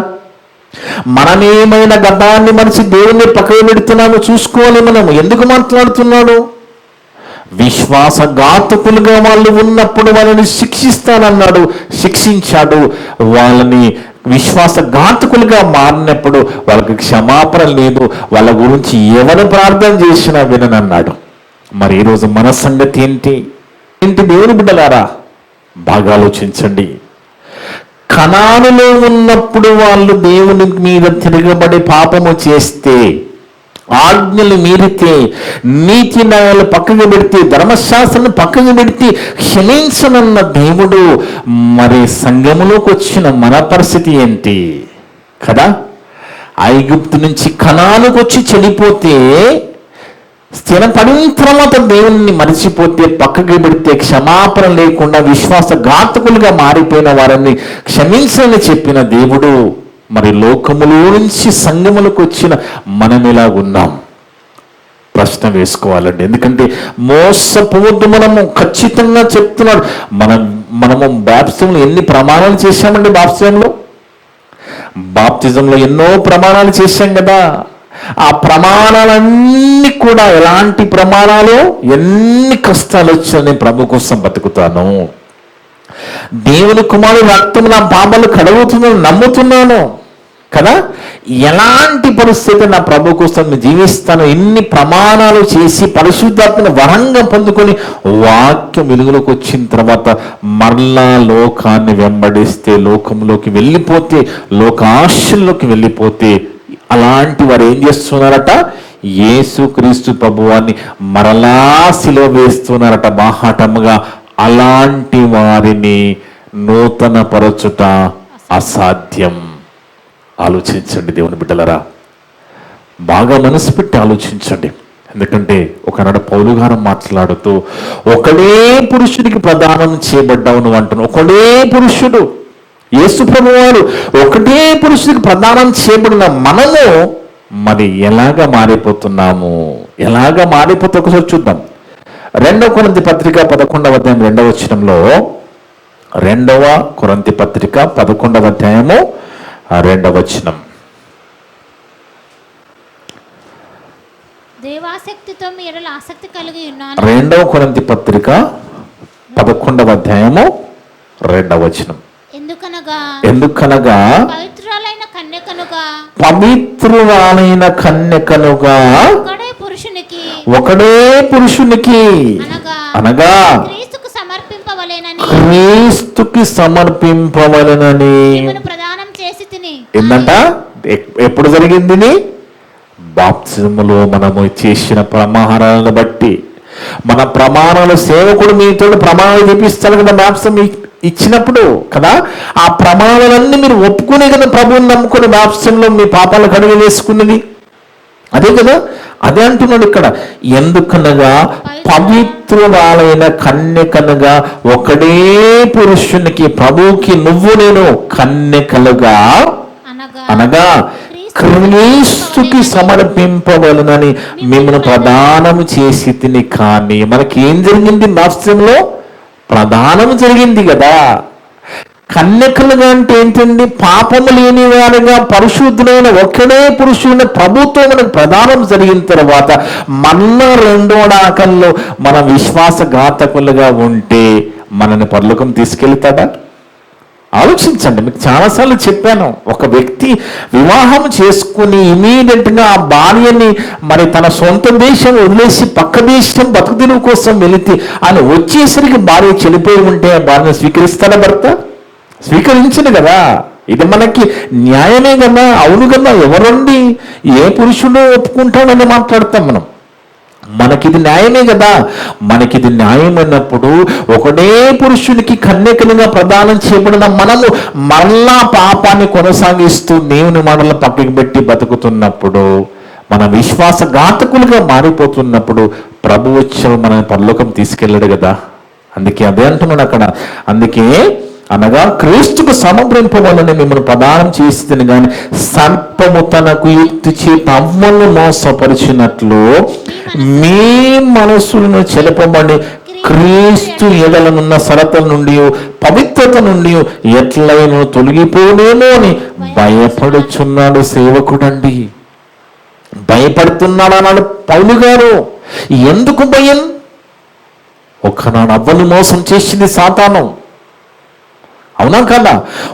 మనమేమైనా గతాన్ని మనిషి దేవుణ్ణి పక్కన పెడుతున్నామో చూసుకోవాలి. మనము ఎందుకు మాట్లాడుతున్నాడు? విశ్వాసఘాతకులుగా వాళ్ళు ఉన్నప్పుడు వాళ్ళని శిక్షిస్తానన్నాడు, శిక్షించాడు. వాళ్ళని విశ్వాసఘాతకులుగా మారినప్పుడు వాళ్ళకి క్షమాపణ లేదు. వాళ్ళ గురించి ఎవరు ప్రార్థన చేసినా విననన్నాడు. మరి ఈరోజు మన సంగతి ఏంటి? దేవుని బిడ్డలారా, బాగా ఆలోచించండి. కనానులో ఉన్నప్పుడు వాళ్ళు దేవుని మీద తిరగబడి పాపము చేస్తే, ఆజ్ఞలు మీరితే, నీతి న్యాయాలు పక్కకు పెడితే, ధర్మశాస్త్రాన్ని పక్కకు పెడితే క్షమించనన్న దేవుడు మరి సంఘములోకి వచ్చిన మన పరిస్థితి ఏంటి కదా? ఐగుప్తు నుంచి కనానుకు వచ్చి చనిపోతే, స్థిరపడిన తర్వాత దేవుణ్ణి మరిచిపోతే, పక్కకి పెడితే, క్షమాపణ లేకుండా విశ్వాసఘాతకులుగా మారిపోయిన వారిని క్షమించాలని చెప్పిన దేవుడు మరి లోకములో నుంచి సంఘములకు వచ్చిన మనం ఎలాగున్నాం? ప్రశ్న వేసుకోవాలండి. ఎందుకంటే మోసపోవద్దు. మనము ఖచ్చితంగా చెప్తున్నాడు. మనము బాప్తిజంలో ఎన్ని ప్రమాణాలు చేశామండి? బాప్తిజంలో ఎన్నో ప్రమాణాలు చేశాం కదా. ఆ ప్రమాణాలన్నీ కూడా ఎలాంటి ప్రమాణాలు? ఎన్ని కష్టాలు వచ్చినా నేను ప్రభు కోసం బతుకుతాను, దేవుని కుమారుని రక్తం నా పాపాలు కడుగుతుందని నమ్ముతున్నాను కదా. ఎలాంటి పరిస్థితి నా ప్రభు కోసం జీవిస్తాను, ఎన్ని ప్రమాణాలు చేసి పరిశుద్ధాత్మని వరంగా పొందుకొని వాక్యం వెలుగులోకి వచ్చిన తర్వాత మరలా లోకాన్ని వెంబడిస్తే, లోకంలోకి వెళ్ళిపోతే, లోకాశల్లోకి వెళ్ళిపోతే, అలాంటి వారు ఏం చేస్తున్నారట? యేసుక్రీస్తు ప్రభువాన్ని మరలా సిలువ వేస్తున్నారట బాహాటముగా. అలాంటి వారిని నూతన పరచుట అసాధ్యం. ఆలోచించండి దేవుని బిడ్డలరా, బాగా మనసు పెట్టి ఆలోచించండి. ఎందుకంటే ఒకనాడు పౌలు గారు మాట్లాడుతూ, ఒకడే పురుషుడికి ప్రదానం చేయబడ్డావు నువ్వు అంటున్నావు. ఒకడే పురుషుడు, యేసు ప్రభువారు ఒకటే పురుషుడికి ప్రదానం చేయబడిన మనము మరి ఎలాగా మారిపోతున్నాము? ఎలాగా మారిపోతే ఒకసారి చూద్దాం. 2 కొరింథీ పత్రిక 11వ అధ్యాయం 2వ వచనంలో, 2 కొరింథీ పత్రిక 11వ అధ్యాయము 2వ వచనం. దేవాసక్తితో మీ ఎడల ఆసక్తి కలిగి ఉన్నాను. 2 కొరింథీ పత్రిక 11వ అధ్యాయము 2వ వచనం. ఎందుకనగా పవిత్రురాలైన కన్యకనుగా ఒకడే పురుషునికి అనగా క్రీస్తుకి సమర్పింపవలెనని ఏందంట? ఎప్పుడు జరిగింది? బాప్తిజములో మనము చేసిన ప్రమాణాలను బట్టి. మన ప్రమాణాలు సేవకుడు మీతో ప్రమాణాలు చేపిస్తాడు కదా బాప్తిజం ఇచ్చినప్పుడు కదా. ఆ ప్రమాణాలన్నీ మీరు ఒప్పుకునే కదా ప్రభువుని నమ్ముకుని బాప్తిజంలో మీ పాపాలు కడిగి వేసుకున్నది. అదే కదా, అదే అంటున్నాడు ఇక్కడ. ఎందుకనగా పవిత్రురాలైన కన్యకనుగా ఒకడే పురుషునికి, ప్రభువుకి నువ్వు నేను కన్యకలుగా అనగా క్రీస్తుకి సమర్పింపవలనని మిమ్మల్ని ప్రదానం చేసి తిని. కానీ మనకి ఏం జరిగింది? నాస్యంలో ప్రదానం జరిగింది కదా. కన్యకలుగా అంటే ఏంటండి? పాపము లేని వారిగా పరిశుద్ధులైన ఒక్కడే పురుషుడైన ప్రభుత్వం మనకు ప్రదానం జరిగిన తర్వాత మళ్ళా రెండో డాకంలో మన విశ్వాసఘాతకులుగా ఉంటే మనని పరలోకం తీసుకెళ్తాడా? ఆలోచించండి. మీకు చాలాసార్లు చెప్పాను, ఒక వ్యక్తి వివాహం చేసుకుని ఇమీడియట్గా ఆ భార్యని మరి తన సొంత దేశం వదిలేసి పక్క దేశం బతుకుదిరువు కోసం వెళితే ఆయన వచ్చేసరికి భార్య చెడిపోయి ఉంటే ఆ భార్యను స్వీకరిస్తాడా భర్త? స్వీకరించను కదా. ఇది మనకి న్యాయమే కదా, అవును కదా. ఎవరండి ఏ పురుషుడు ఒప్పుకుంటాడని మాట్లాడతాం మనం. మనకిది న్యాయమే కదా. మనకిది న్యాయమైనప్పుడు ఒకడే పురుషునికి కన్యకలుగా ప్రదానం చేయబడిన మనము మరలా పాపాన్ని కొనసాగిస్తూ దేవుని మాటల పక్కకి పెట్టి బతుకుతున్నప్పుడు, మన విశ్వాసఘాతకులుగా మారిపోతున్నప్పుడు ప్రభు వచ్చి మన పరలోకం తీసుకెళ్ళాడు కదా. అందుకే అదే అంటున్నాడు అక్కడ. అందుకే అనగా క్రీస్తుకు సమర్పింపవాలని మిమ్మల్ని ప్రదానం చేసింది కానీ సర్పము తనకు యుక్తి చేత అవ్వను మోసపరిచినట్లు మీ మనసులను చెలపబడి క్రీస్తు ఎడలనున్న సరతల నుండి పవిత్రత నుండి ఎట్లయినో తొలగిపోనేమో అని భయపడుచున్నాడు సేవకుడండి. భయపడుతున్నాడు అన్నాడు పౌలు గారు. ఎందుకు భయం? ఒకనాడు అవ్వను మోసం చేసింది సాతాను, అవునా కదా.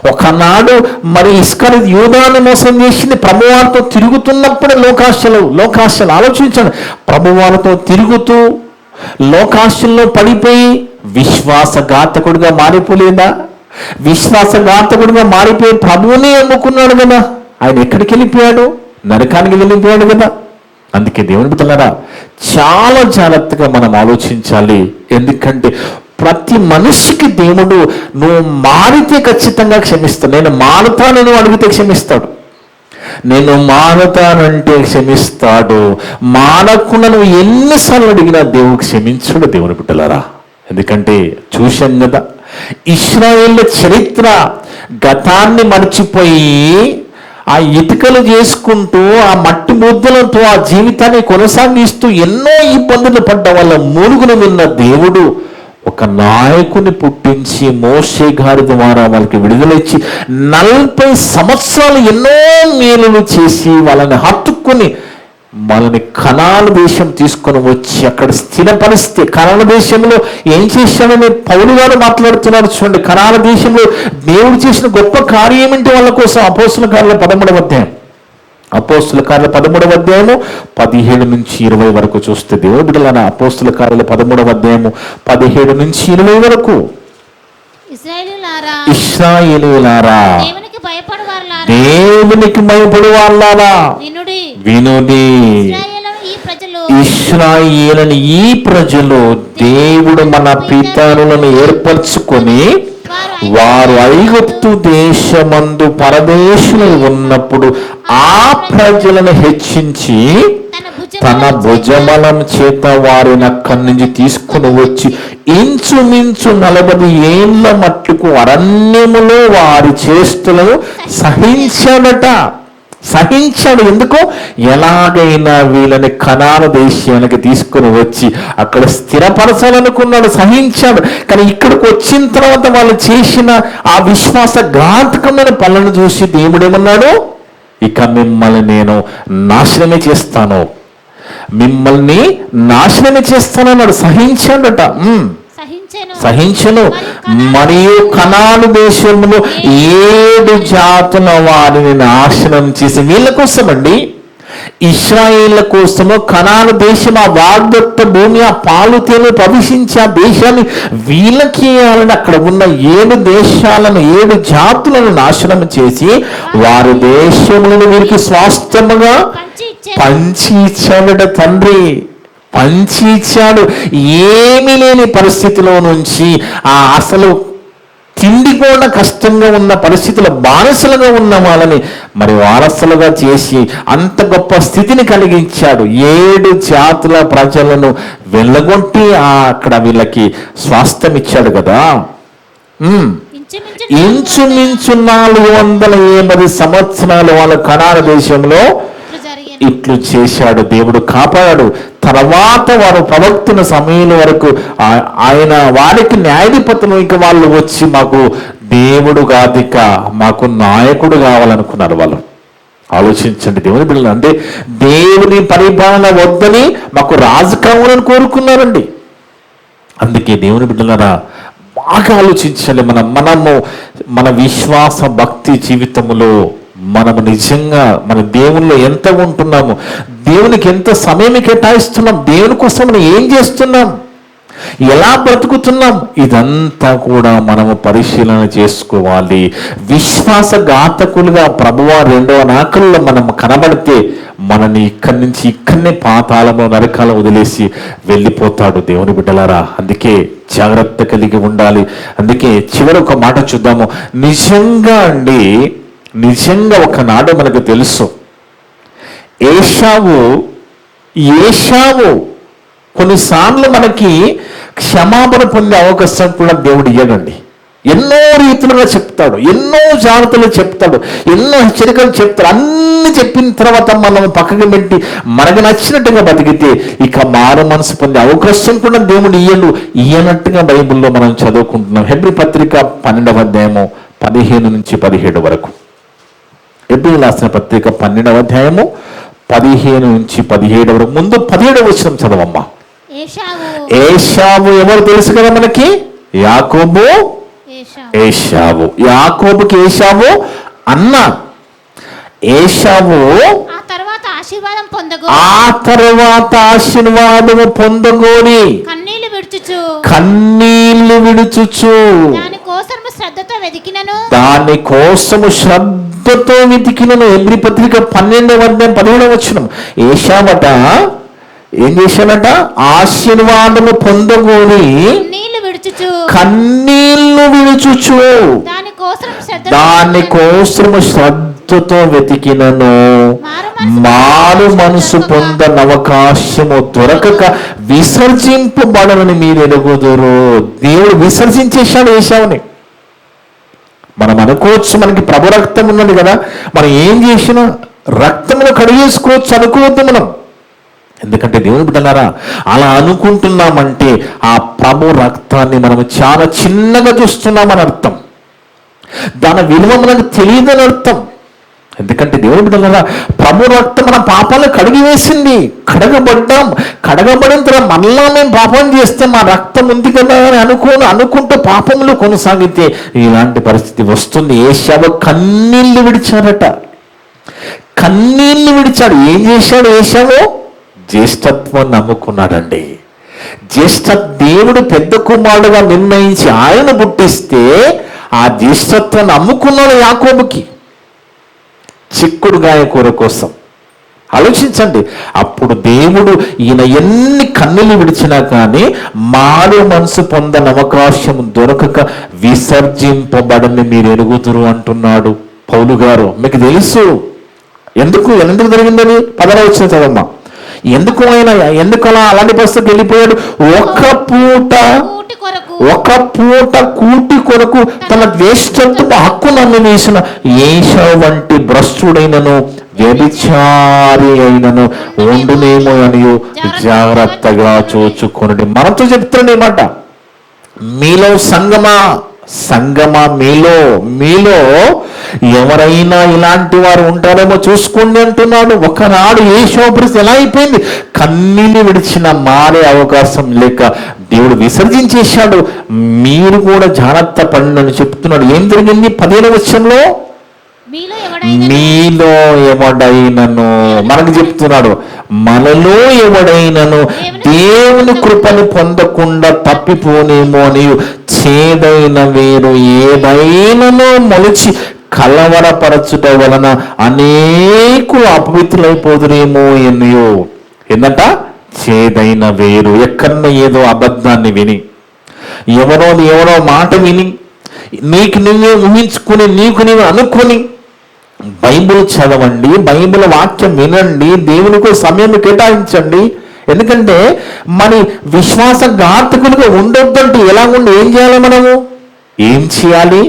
ఒకనాడు మరి ఇస్కరియోతు యూదాను మోసం చేసింది. ప్రభువారితో తిరుగుతున్నప్పుడే లోకాశలు ఆలోచించండి. ప్రభువారితో తిరుగుతూ లోకాశల్లో పడిపోయి విశ్వాసఘాతకుడిగా మారిపోలేదా? విశ్వాసఘాతకుడిగా మారిపోయి ప్రభువునే అమ్ముకున్నాడు కదా. ఆయన ఎక్కడికి వెళ్ళిపోయాడు? నరకానికి వెళ్ళిపోయాడు కదా. అందుకే దేవుని బిడ్డలారా చాలా జాగ్రత్తగా మనం ఆలోచించాలి. ఎందుకంటే ప్రతి మనిషికి దేవుడు నువ్వు మారితే ఖచ్చితంగా క్షమిస్తాడు. నేను మారుతానని అడిగితే క్షమిస్తాడు, నేను మారుతానంటే క్షమిస్తాడు. మారకుండా నువ్వు ఎన్నిసార్లు అడిగినా దేవుడు క్షమించడు దేవుని బిడ్డలారా. ఎందుకంటే చూశాం కదా, ఇశ్రాయేళ్ల చరిత్ర గతాన్ని మర్చిపోయి ఆ ఇటుకలు చేసుకుంటూ ఆ మట్టి ముద్దలతో ఆ జీవితాన్ని కొనసాగిస్తూ ఎన్నో ఇబ్బందులు పడ్డ వాళ్ళ మూలుగులు విన్న దేవుడు ఒక నాయకుని పుట్టించి మోషే గారి ద్వారా వాళ్ళకి విడుదలిచ్చి 40 సంవత్సరాలు ఎన్నో మేలులు చేసి వాళ్ళని హత్తుకుని వాళ్ళని కనాను దేశం తీసుకొని వచ్చి అక్కడ స్థిరపరిస్తే, కనాను దేశంలో ఏం చేశాడని పౌలు గారు మాట్లాడుతున్నారు చూడండి. కనాను దేశంలో దేవుడు చేసిన గొప్ప కార్యం ఏంటి వాళ్ళ కోసం? అపోస్తుల కార్యాల 13వ అధ్యాయం, అపోస్తుల కార్యాల 13వ అధ్యాయము 17 నుంచి 20 వరకు చూస్తే దేవుడు బిడ్డలారా, అపోస్తుల కార్యాల 13వ అధ్యాయము 17 నుంచి 20 వరకు ఇశ్రాయేలీయులారా, దేవునికి భయపడు వాళ్ళారా వినుడి. ఇశ్రాయేలుని ఈ ప్రజలు దేవుడు మన పితరులను ఏర్పరచుకొని వారు ఐగుప్తు దేశమందు పరదేశులు ఉన్నప్పుడు ఆ ప్రజలను హెచ్చించి తన భుజబలం చేత వారిని అక్కడి నుంచి తీసుకుని వచ్చి ఇంచుమించు 40 ఏళ్ల మట్టుకు అరణ్యములో వారి చేష్టలను సహించాడు. ఎందుకు? ఎలాగైనా వీళ్ళని కనాను దేశానికి తీసుకుని వచ్చి అక్కడ స్థిరపరచాలనుకున్నాడు, సహించాడు. కానీ ఇక్కడికి వచ్చిన తర్వాత వాళ్ళు చేసిన ఆ విశ్వాసఘాతకమైన పనులను చూసి దేవుడు ఏమన్నాడు? ఇక మిమ్మల్ని నేను నాశనమే చేస్తాను, మిమ్మల్ని నాశనమే చేస్తానన్నాడు. సహించాడట, సహించను. మరియు కనాను దేశంలో 7 జాతుల వారిని నాశనం చేసి వీళ్ళ కోసం అండి, ఇశ్రాయేళ్ల కోసము కనాను దేశం, ఆ వాగ్దత్త భూమి, ఆ పాలు తేనె ప్రవేశించే ఆ దేశాన్ని వీళ్ళకి ఇవ్వాలని అక్కడ ఉన్న 7 దేశాలను 7 జాతులను నాశనం చేసి వారి దేశములను వీరికి స్వాస్థ్యముగా పంచి ఇచ్చాడట తండ్రి. పంచి ఇచ్చాడు. ఏమీ లేని పరిస్థితిలో నుంచి ఆ అసలు తిండి కూడా కష్టంగా ఉన్న పరిస్థితుల బానిసలుగా ఉన్న వాళ్ళని మరి వారసులుగా చేసి అంత గొప్ప స్థితిని కలిగించాడు. 7 జాతుల ప్రజలను వెళ్ళగొట్టి అక్కడ వీళ్ళకి స్వాస్థ్యం ఇచ్చాడు కదా. ఇంచుమించు 480 సంవత్సరాలు వాళ్ళ కనాన దేశంలో ఇట్లు చేశాడు. దేవుడు కాపాడాడు. తర్వాత వారు ప్రవక్తన సమయం వరకు ఆయన వారికి న్యాయాధిపతులు ఇంకా వాళ్ళు వచ్చి మాకు దేవుడు కాదిక మాకు నాయకుడు కావాలనుకున్నారు వాళ్ళు. ఆలోచించండి దేవుని బిడ్డలు, అంటే దేవుని పరిపాలన వద్దని మాకు రాజు కావాలని కోరుకున్నారండి. అందుకే దేవుని బిడ్డలారా బాగా ఆలోచించాలి. మనము మన విశ్వాస భక్తి జీవితంలో మనము నిజంగా మన దేవుల్లో ఎంత ఉంటున్నాము, దేవునికి ఎంత సమయం కేటాయిస్తున్నాం, దేవుని కోసం మనం ఏం చేస్తున్నాం, ఎలా బ్రతుకుతున్నాం, ఇదంతా కూడా మనము పరిశీలన చేసుకోవాలి. విశ్వాసఘాతకులుగా ప్రభువా రెండవ నాకల్లో మనం కనబడితే మనని ఇక్కడనే పాతాళము నరకాలు వదిలేసి వెళ్ళిపోతాడు. దేవుని బిడ్డలారా, అందుకే జాగ్రత్త కలిగి ఉండాలి. అందుకే చివరి ఒక మాట చూద్దాము. నిజంగా ఒకనాడు మనకు తెలుసు ఏషావు కొన్నిసార్లు మనకి క్షమాపణ పొందే అవకాశం కూడా దేవుడు ఇయ్యడండి. ఎన్నో రీతులుగా చెప్తాడు, ఎన్నో జాగ్రత్తలు చెప్తాడు, ఎన్నో హెచ్చరికలు చెప్తాడు. అన్ని చెప్పిన తర్వాత మనం పక్కకి పెట్టి మనకు నచ్చినట్టుగా బతికితే ఇక మారు మనసు పొందే అవకాశం కూడా దేవుడు ఇయ్యనట్టుగా బైబిల్లో మనం చదువుకుంటున్నాం. హెబ్రీ పత్రిక 12వ అధ్యాయము 15 నుంచి 17 వరకు. హెబ్రీ రాసిన పత్రిక 12వ అధ్యాయము 15 నుంచి 17 వరకు. ముందు 17వ వచనం చదవమ్మా. ఏషావు ఎవరు తెలుసు కదా మనకి? యాకోబు. యాకోబుకి ఏషావు అన్న. ఏషావు ఆ తర్వాత ఆశీర్వాదము పొందగోని కన్నీళ్లు విడుచుచు దానికోసము శ్రద్ధతో వెతికినను. హెబ్రీ పత్రిక 12వ అధ్యాయం 17వ వచనం. ఏషావట ఏం చేశాడట? ఆశీర్వాదము పొందగోని కన్నీళ్లు విడుచుచు దానికోసము శ్రద్ధతో వెతికినను. మారు మనసు పొందని అవకాశము దొరకక విసర్జింపబడనని మీరు ఎరుగుదురు. దేవుడు విసర్జించేశాడు ఏశావుని. మనం అనుకోవచ్చు మనకి ప్రభు రక్తం ఉన్నది కదా, మనం ఏం చేసినా రక్తమును కడిగేసుకోవచ్చు అనుకోవద్దు మనం. ఎందుకంటే దేవుని బిడ్డలారా, అలా అనుకుంటున్నామంటే ఆ ప్రభు రక్తాన్ని మనం చాలా చిన్నగా చూస్తున్నామని అర్థం. దాని విలువ మనకు తెలియదని అర్థం. ఎందుకంటే దేవుని బిడ్డలారా, ప్రభు రక్తం మన పాపాలను కడిగివేసింది. కడగబడిన తర్వాత మళ్ళా మేము పాపం చేస్తే మా రక్తం ఉంది కదా అని అనుకుంటూ పాపంలో కొనసాగితే ఇలాంటి పరిస్థితి వస్తుంది. ఏశావు కన్నీళ్లు విడిచాడట. కన్నీళ్లు ఏం చేశాడు ఏశావు? జ్యేష్ఠత్వం నమ్ముకున్నాడండి. దేవుడు పెద్ద కుమారుడుగా నిర్ణయించి ఆయన పుట్టిస్తే ఆ జ్యేష్ఠత్వాన్ని నమ్ముకున్నాడు యాకోబుకి, చిక్కుడుగాయ కూర కోసం. ఆలోచించండి. అప్పుడు దేవుడు ఈయన ఎన్ని కన్నులు విడిచినా కానీ మారు మనసు పొందని అవకాశం దొరకక విసర్జింపబడని మీరు ఎరుగుదురు అంటున్నాడు పౌలు గారు. మీకు తెలుసు ఎందుకు జరిగిందని? 10వ వచనం చదవమ్మా. ఎందుకు అలా అలాంటి పరిస్థితికి వెళ్ళిపోయాడు? ఒక పూట కూటి కొరకు తన ద్వేష్టత్వపు హక్కును అన్వేషణ ఏశావు వంటి భ్రష్టుడైనను వ్యభిచారి అయినను ఉండునేమో అని జాగ్రత్తగా చూచుకొనుడి. మనతో చెప్తున్నాడు మాట, మీలో సంగమా మీలో ఎవరైనా ఇలాంటి వారు ఉంటారేమో చూసుకోండి అంటున్నాడు. ఒకనాడు ఏశావు పరిస్థితి ఎలా అయిపోయింది? కన్నీళ్ళు విడిచిన మారే అవకాశం లేక దేవుడు విసర్జించేశాడు. మీరు కూడా జాగ్రత్త పడినని చెప్తున్నాడు. ఏం జరిగింది? 15వ వచనంలో మీలో ఎవడైనను మనకు చెప్తున్నాడు, మనలో ఎవడైనను దేవుని కృపను పొందకుండా తప్పిపోనేమో అని చేదైన వేరు ఏదైనానో మొలిచి కలవరపరచుట వలన అనేకులు అపవిత్రులైపోదురేమో ఎన్నయో. ఏంటంట? చేదైన వేరు. ఎక్కడన్నా ఏదో అబద్ధాన్ని విని, ఎవరో మాట విని, నీకు నువ్వే ఊహించుకుని, నీకు నీవు అనుకొని బైబిల్ చదవండి, బైబిల్ వాక్యం వినండి, దేవునికి సమయం కేటాయించండి. ఎందుకంటే మరి విశ్వాసఘాతకులుగా ఉండొద్దంటే ఎలా ఉండి ఏం చేయాలి? ఏం చేయాలి?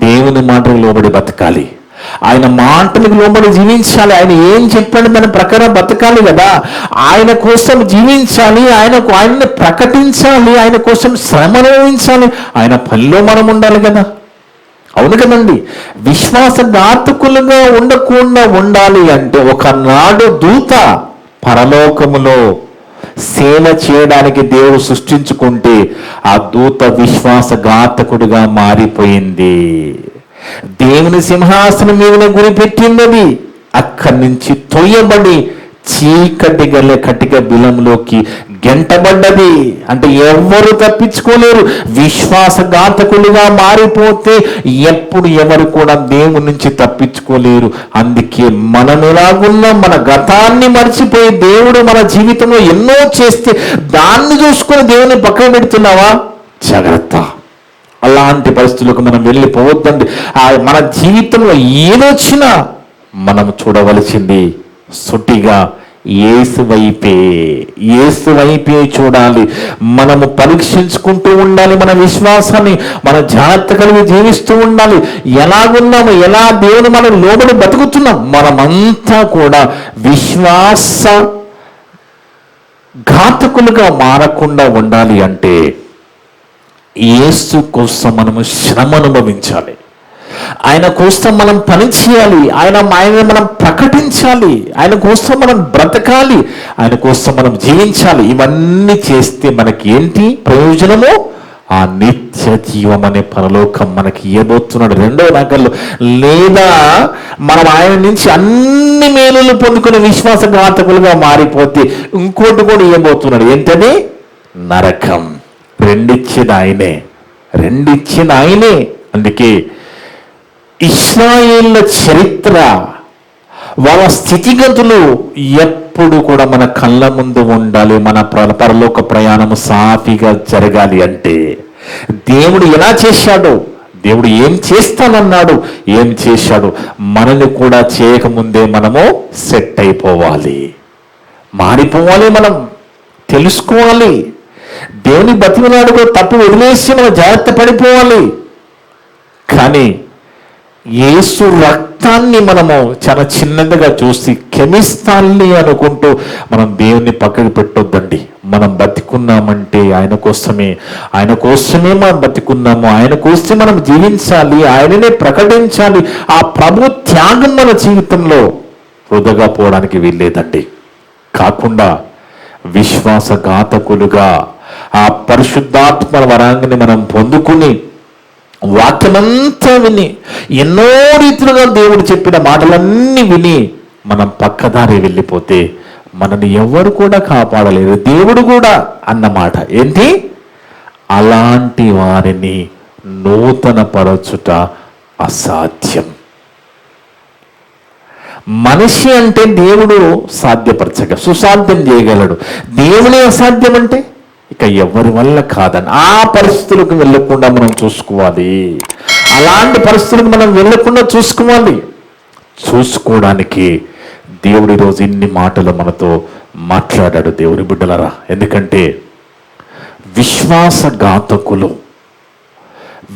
దేవుని మాటకు లోబడి బతకాలి, ఆయన మాటలకు లోబడి జీవించాలి. ఆయన ఏం చెప్పాడు దాని ప్రకారం బతకాలి కదా. ఆయన కోసం జీవించాలి, ఆయన్ని ప్రకటించాలి, ఆయన కోసం శ్రమ అనుభవించాలి, ఆయన పనిలో మనం ఉండాలి కదా. అవును కదండి. విశ్వాసఘాతకులుగా ఉండకుండా ఉండాలి అంటే ఒకనాడు దూత పరలోకములో సేవ చేయడానికి దేవుడు సృష్టించుకుంటే ఆ దూత విశ్వాసఘాతకుడిగా మారిపోయింది. దేవుని సింహాసనం మీద గురిపెట్టింది. అక్కడి నుంచి తొయ్యబడి చీకటి గల కటిక బిలంలోకి గెంటబడ్డది. అంటే ఎవరు తప్పించుకోలేరు. విశ్వాసఘాతకులుగా మారిపోతే ఎప్పుడు ఎవరు కూడా దేవుని నుంచి తప్పించుకోలేరు. అందుకే మనం ఎలాగున్నా మన గతాన్ని మర్చిపోయి దేవుడు మన జీవితంలో ఎన్నో చేస్తే దాన్ని చూసుకొని దేవుని పక్కన పెడుతున్నావా? జాగ్రత్త. అలాంటి పరిస్థితులకు మనం వెళ్ళిపోవద్దండి. మన జీవితంలో ఏదొచ్చినా మనం చూడవలసింది సుటిగా యేసు వైపే చూడాలి. మనము పరీక్షించుకుంటూ ఉండాలి మన విశ్వాసాన్ని, మన జాగ్రత్త కలిగి జీవిస్తూ ఉండాలి. ఎలాగున్నాము, ఎలా దేవుని మనం లోబడి బతుకుతున్నాం, మనమంతా కూడా విశ్వాస ఘాతకులుగా మారకుండా ఉండాలి అంటే యేసు కోసం మనము శ్రమ అనుభవించాలి, ఆయన కోసం మనం పని చేయాలి, ఆయన మనం ప్రకటించాలి, ఆయన కోసం మనం బ్రతకాలి, ఆయన కోసం మనం జీవించాలి. ఇవన్నీ చేస్తే మనకి ఏంటి ప్రయోజనము? ఆ నిత్య జీవం అనే పరలోకం మనకి ఇవ్వబోతున్నాడు రెండవ నగర్లో. లేదా మనం ఆయన నుంచి అన్ని మేలులు పొందుకునే విశ్వాసఘాతకులుగా మారిపోతే ఇంకోటి కూడా ఇవ్వబోతున్నాడు. ఏంటది? నరకం. రెండిచ్చిన ఆయనే. అందుకే ఇశ్రాయేళ్ల చరిత్ర, వాళ్ళ స్థితిగతులు ఎప్పుడు కూడా మన కళ్ళ ముందు ఉండాలి. మన పరలోక ప్రయాణము సాఫీగా జరగాలి అంటే దేవుడు ఎలా చేశాడో, దేవుడు ఏం చేస్తానన్నాడు, ఏం చేశాడు, మనల్ని కూడా చేయకముందే మనము సెట్ అయిపోవాలి, మారిపోవాలి, మనం తెలుసుకోవాలి. దేవుని బతిమలాడుకో తప్పు వదిలేసి మనం జాగ్రత్త పడిపోవాలి. కానీ యేసు రక్తాన్ని మనము చాలా చిన్నదిగా చూసి క్షమిస్తాన్ని అనుకుంటూ మనం దేవుణ్ణి పక్కకు పెట్టొద్దండి. మనం బతికున్నామంటే ఆయన కోసమే మనం బతికున్నాము, ఆయన కోసం మనం జీవించాలి, ఆయననే ప్రకటించాలి. ఆ ప్రభు త్యాగం మన జీవితంలో వృధాగా పోవడానికి వీల్లేదండి. కాకుండా విశ్వాసఘాతకులుగా ఆ పరిశుద్ధాత్మ వరాన్ని మనం పొందుకుని వాక్యమంతా విని ఎన్నో రీతిలుగా దేవుడు చెప్పిన మాటలన్నీ విని మనం పక్కదారి వెళ్ళిపోతే మనని ఎవరు కూడా కాపాడలేరు, దేవుడు కూడా అన్నమాట. ఏంటి? అలాంటి వారిని నూతన పరచుట అసాధ్యం. మనిషి అంటే దేవుడు సాధ్యపరచగ, సుసాధ్యం చేయగలడు. దేవుడే అసాధ్యం అంటే ఇక ఎవరి వల్ల కాదని ఆ పరిస్థితులకు వెళ్ళకుండా మనం చూసుకోవాలి. అలాంటి పరిస్థితులకు మనం వెళ్ళకుండా చూసుకోవడానికి దేవుడు ఈరోజు ఇన్ని మాటలు మనతో మాట్లాడాడు. దేవుని బిడ్డలరా, ఎందుకంటే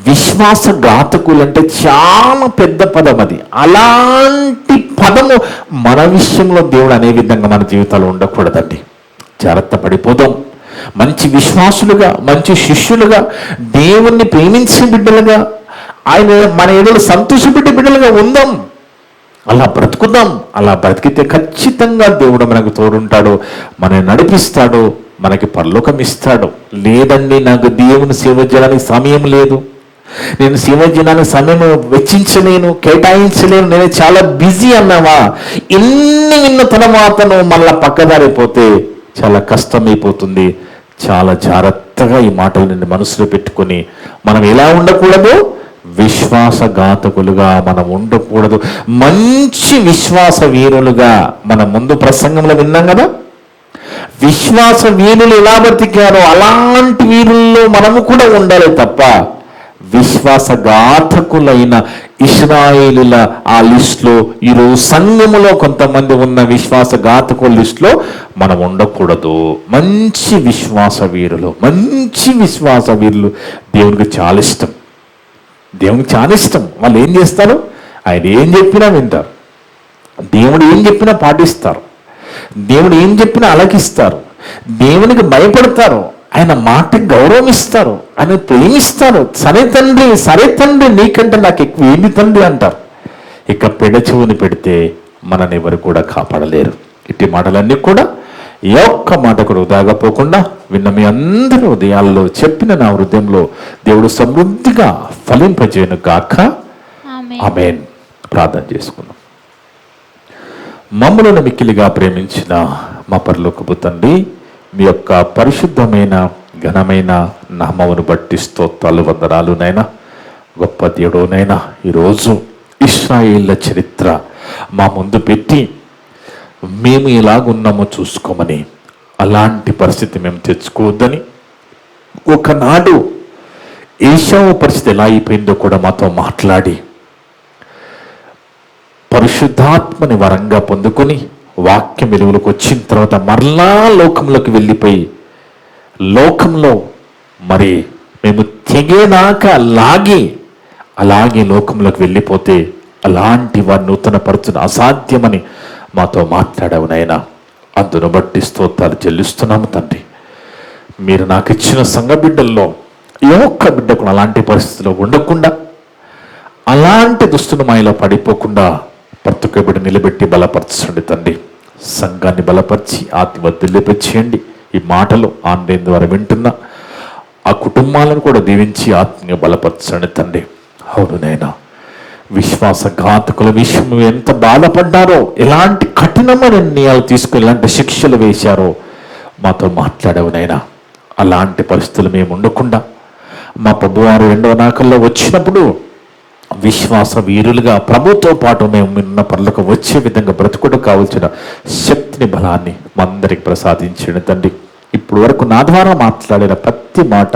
విశ్వాసఘాతకులు అంటే చాలా పెద్ద పదం అది. అలాంటి పదము మన విషయంలో దేవుడు అనే విధంగా మన జీవితాలు ఉండకూడదండి. జాగ్రత్త పడిపోదాం. మంచి విశ్వాసులుగా, మంచి శిష్యులుగా, దేవుణ్ణి ప్రేమించే బిడ్డలుగా, ఆయన మన ఎదురు సంతోషపెట్టే బిడ్డలుగా ఉందాం. అలా బ్రతుకుదాం. అలా బ్రతికితే ఖచ్చితంగా దేవుడు మనకు తోడుంటాడు, మనని నడిపిస్తాడు, మనకి పరలోకం ఇస్తాడు. లేదండి, నాకు దేవుని సేవ చేయడానికి సమయం లేదు, నేను సేవ చేయడానికి సమయం వెచ్చించలేను, కేటాయించలేను, నేను చాలా బిజీ అన్నావా, ఇన్ని విన్న తర్వాత నువ్వు మళ్ళా పక్కదారిపోతే చాలా కష్టమైపోతుంది. చాలా జాగ్రత్తగా ఈ మాటలు నిన్ను మనసులో పెట్టుకొని మనం ఎలా ఉండకూడదు? విశ్వాసఘాతకులుగా మనం ఉండకూడదు. మంచి విశ్వాస వీరులుగా మనం ముందు ప్రసంగంలో విన్నాం కదా, విశ్వాస వీరులు ఎలా బ్రతికారో అలాంటి వీరుల్లో మనము కూడా ఉండాలి తప్ప విశ్వాసఘాతకులైన ఇశ్రాయేలుల ఆ లిస్టులో ఈరోజు సంఘములో కొంతమంది ఉన్న విశ్వాసఘాతకుల లిస్టులో మనం ఉండకూడదు. మంచి విశ్వాస వీరులు దేవునికి చాలా ఇష్టం. దేవునికి చాలా ఇష్టం. వాళ్ళు ఏం చేస్తారు? ఆయన ఏం చెప్పినా వింటారు, దేవుడు ఏం చెప్పినా పాటిస్తారు, దేవుడు ఏం చెప్పినా అలకిస్తారు, దేవునికి భయపడతారు, ఆయన మాటకి గౌరవం ఇస్తారు, ఆయన ప్రేమిస్తారు. సరే తండ్రి నీకంటే నాకు ఎక్కువ ఏంది తండ్రి అంటారు. ఇక పెడచెవుని పెడితే మనని ఎవరు కూడా కాపాడలేరు. ఇట్టి మాటలన్నీ కూడా ఏ ఒక్క మాట కూడా వృధాగా పోకుండా విన్న మీ అందరి హృదయాలలో చెప్పిన నా హృదయంలో దేవుడు సమృద్ధిగా ఫలింపజేయను గాక. ఆమేన్. ప్రార్థన చేసుకుందాం. మమ్మలను మిక్కిలిగా ప్రేమించిన మా పరలోకపు తండ్రి, మీ యొక్క పరిశుద్ధమైన ఘనమైన నామమును బట్టి స్తోత్రాలు వందనాలు నైనా. గొప్ప దేవుడోనైనా ఈరోజు ఇశ్రాయేళ్ల చరిత్ర మా ముందు పెట్టి మేము ఎలాగున్నామో చూసుకోమని, అలాంటి పరిస్థితి మేము తెచ్చుకోవద్దని, ఒకనాడు ఏశావు పరిస్థితి ఎలా అయిపోయిందో కూడా మాతో మాట్లాడి పరిశుద్ధాత్మని వరంగా పొందుకొని వాక్యం వెలుగులోకి వచ్చిన తర్వాత మరలా లోకంలోకి వెళ్ళిపోయి లోకంలో మరి మేము తెగేదాకా అలాగే లోకంలోకి వెళ్ళిపోతే అలాంటి వారిని నూతన పరచున అసాధ్యమని మాతో మాట్లాడావు నాయనా. అందును బట్టి స్తోత్రాలు చెల్లిస్తున్నాము తండ్రి. మీరు నాకు ఇచ్చిన సంఘ బిడ్డల్లో ఏ ఒక్క బిడ్డకు అలాంటి పరిస్థితిలో ఉండకుండా, అలాంటి దుస్తులు మాయలో పడిపోకుండా ప్రతి ఒక్క బిడ్డ నిలబెట్టి బలపరచండి తండ్రి. సంఘాన్ని బలపరిచి ఆత్మవర్ధిల్లింప చేయండి. ఈ మాటలు ఆన్లైన్ ద్వారా వింటున్న ఆ కుటుంబాలను కూడా దీవించి ఆత్మీయ బలపరచండి తండ్రి. అవును నైనా, విశ్వాసఘాతకుల విషయం ఎంత బాధపడ్డారో, ఎలాంటి కఠినమైన నిర్ణయాలు తీసుకుని ఎలాంటి శిక్షలు వేశారో మాతో మాట్లాడవునైనా. అలాంటి పరిస్థితులు మేము ఉండకుండా మా ప్రభువారు రెండవ నాకల్లో వచ్చినప్పుడు విశ్వాస వీరులుగా ప్రభుతో పాటు మేము ఉన్న పనులకు వచ్చే విధంగా బ్రతుకుడు కావలసిన శక్తిని బలాన్ని మా అందరికి ప్రసాదించండి తండ్రి. ఇప్పుడు వరకు నా ద్వారా మాట్లాడిన ప్రతి మాట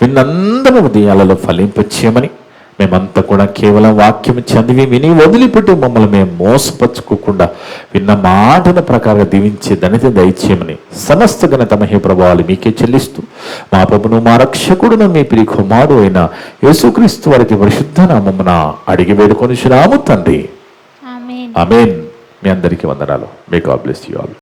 విన్నందరి హృదయాలలో ఫలింపచేయమని, మేమంతా కూడా కేవలం వాక్యం చదివి విని వదిలిపెట్టి మమ్మల్ని మేము మోసపరుచుకోకుండా విన్న మాటల ప్రకారంగా దీవించే ధన్యత దయచేయమని సమస్త ఘనత మహే ప్రభావాలు మీకే చెల్లిస్తూ మా ప్రభును మా రక్షకుడును మీ ప్రియ కుమారుడు అయిన యేసుక్రీస్తు వారికి పరిశుద్ధ నామమున అడిగి వేడుకొనిచున్నాము తండ్రి. ఆమేన్. మీ అందరికీ వందనాలు. May God bless you all.